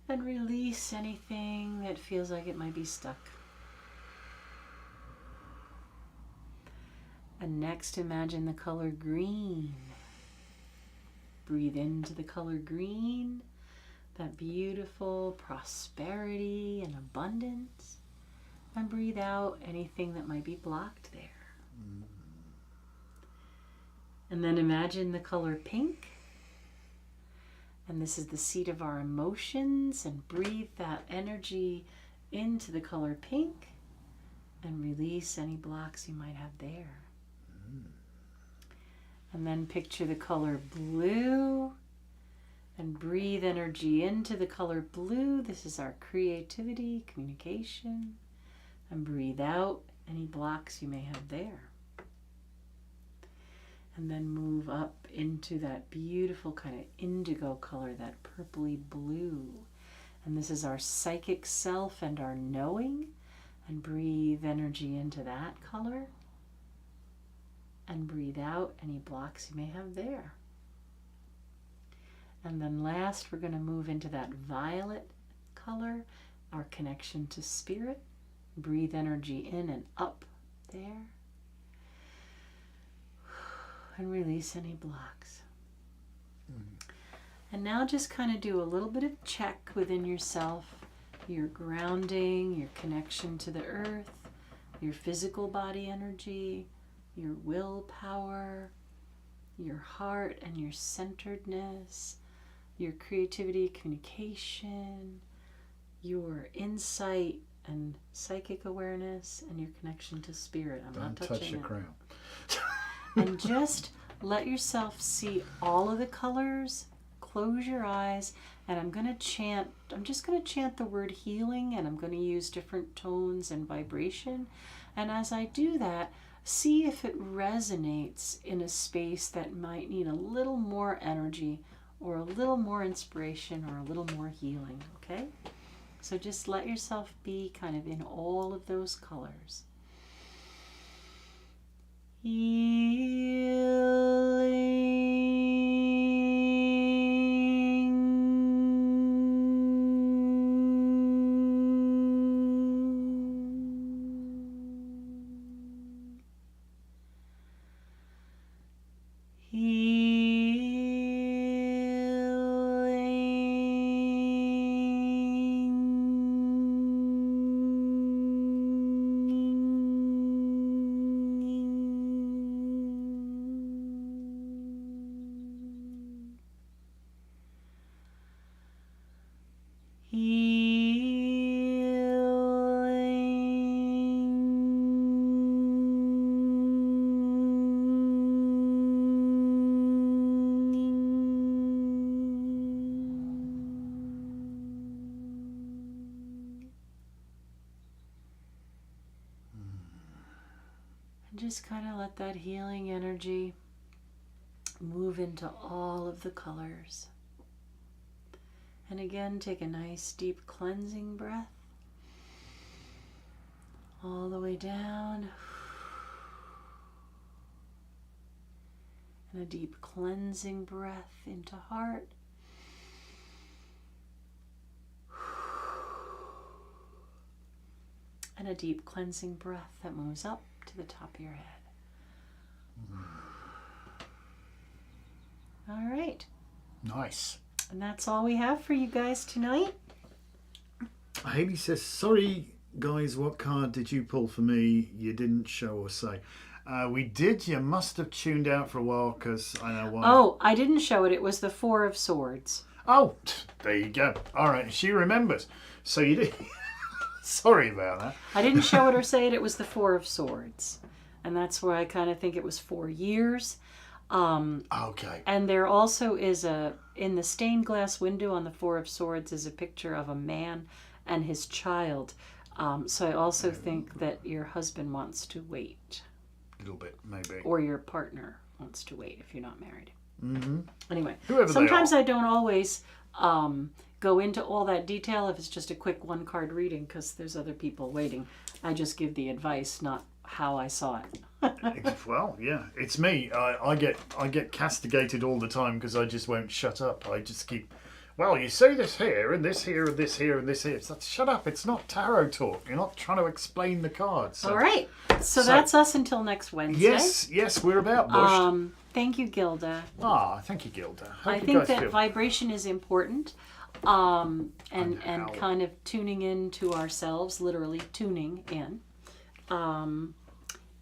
and release anything that feels like it might be stuck. And next, imagine the color green. Breathe into the color green, that beautiful prosperity and abundance, and breathe out anything that might be blocked there. And then imagine the color pink. And this is the seat of our emotions. And breathe that energy into the color pink. and release any blocks you might have there. And then picture the color blue and breathe energy into the color blue. This is our creativity, communication. And breathe out any blocks you may have there. And then move up into that beautiful kind of indigo color, that purpley blue. And this is our psychic self and our knowing. And breathe energy into that color. And breathe out any blocks you may have there. And then last, we're going to move into that violet color, our connection to spirit. Breathe energy in and up there. And release any blocks. And now just kind of do a little bit of check within yourself. Your grounding, your connection to the earth, your physical body energy, your willpower, your heart and your centeredness, your creativity, communication, your insight and psychic awareness, and your connection to spirit. I'm not touching the it. crown. And just let yourself see all of the colors. Close your eyes, and I'm just going to chant the word healing, and I'm going to use different tones and vibration. And as I do that, see if it resonates in a space that might need a little more energy or a little more inspiration or a little more healing, okay? So just let yourself be kind of in all of those colors. Just kind of let that healing energy move into all of the colors. And again, take a nice deep cleansing breath all the way down. And a deep cleansing breath into heart. And a deep cleansing breath that moves up to the top of your head. All right. Nice. And that's all we have for you guys tonight. Haley says, sorry guys, what card did you pull for me? You didn't show or say. We did. You must have tuned out for a while because I know why. Oh, I didn't show it. It was the Four of Swords. Oh, there you go. All right. She remembers. So you did. Sorry about that. I didn't show it or say it. It was the Four of Swords. And that's where I kind of think it was 4 years. Okay. And there also is in the stained glass window on the Four of Swords is a picture of a man and his child. So I also think that your husband wants to wait. A little bit, maybe. Or your partner wants to wait if you're not married. Mm-hmm. Anyway, Whoever sometimes I don't always go into all that detail if it's just a quick one-card reading because there's other people waiting. I just give the advice, not how I saw it. Well, yeah, it's me. I get castigated all the time because I just won't shut up. I just keep, well, you say this here and this here and this here and this here. It's like, shut up. It's not tarot talk. You're not trying to explain the cards. So. All right. So that's us until next Wednesday. Yes, we're about bushed. Thank you, Gilda. Thank you, Gilda. I think that vibration is important. And kind of tuning in to ourselves, literally tuning in.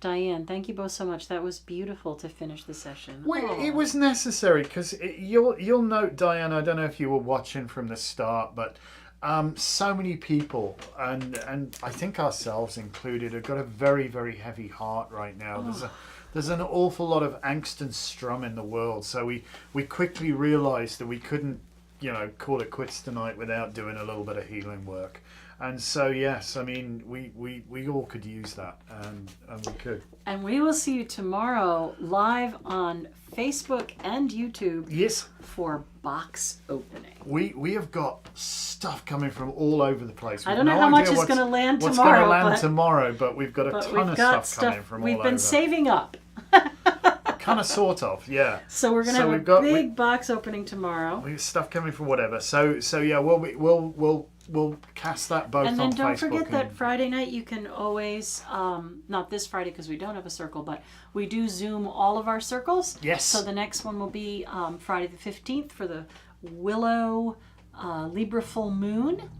Diane, thank you both so much. That was beautiful to finish the session. Well, it was necessary because you'll note, Diane, I don't know if you were watching from the start, but So many people, and I think ourselves included, have got a very, very heavy heart right now. There's an awful lot of angst and strum in the world. So we quickly realised that we couldn't, call it quits tonight without doing a little bit of healing work. And so, yes, I mean, we all could use that, and we could. And we will see you tomorrow live on Facebook and YouTube. Yes. For box opening. We have got stuff coming from all over the place. I don't know how much is going to land tomorrow. But we've got a ton of stuff coming from all over. We've been saving up. Kind of, sort of, yeah. So we're going to have a big box opening tomorrow. We have stuff coming from whatever. So yeah, we'll cast that both on Facebook. And then don't forget that Friday night you can always, not this Friday because we don't have a circle, but we do Zoom all of our circles. Yes. So the next one will be Friday the 15th for the Willow Libra full moon.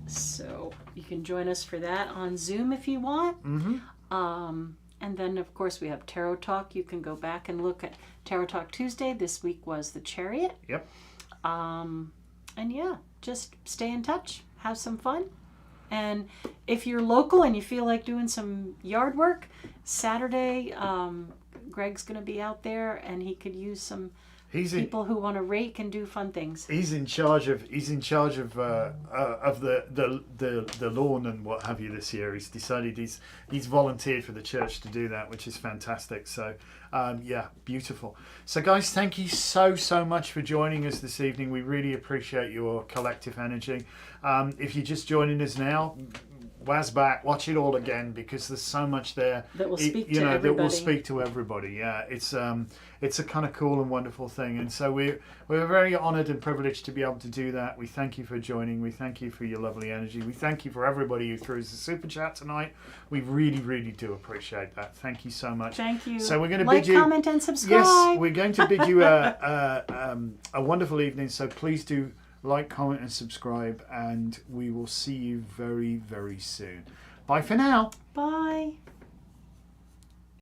So you can join us for that on Zoom if you want. Mm-hmm. And then, of course, we have Tarot Talk. You can go back and look at Tarot Talk Tuesday. This week was the Chariot. Yep. And yeah, just stay in touch. Have some fun. And if you're local and you feel like doing some yard work, Saturday, Greg's going to be out there and he could use some people who want to rake and do fun things. He's in charge of the lawn and what have you this year. He's decided he's volunteered for the church to do that, which is fantastic. So yeah, beautiful. So guys, thank you so much for joining us this evening. We really appreciate your collective energy. If you're just joining us now, Waz back, watch it all again because there's so much there that will speak to everybody. That will speak to everybody. Yeah, it's a kind of cool and wonderful thing, and so we're very honoured and privileged to be able to do that. We thank you for joining. We thank you for your lovely energy. We thank you for everybody who threw us a super chat tonight. We really do appreciate that. Thank you so much. Thank you. So we're going to bid you comment and subscribe. Yes, we're going to bid you a wonderful evening. So please do like, comment, and subscribe, and we will see you very soon. Bye for now. Bye.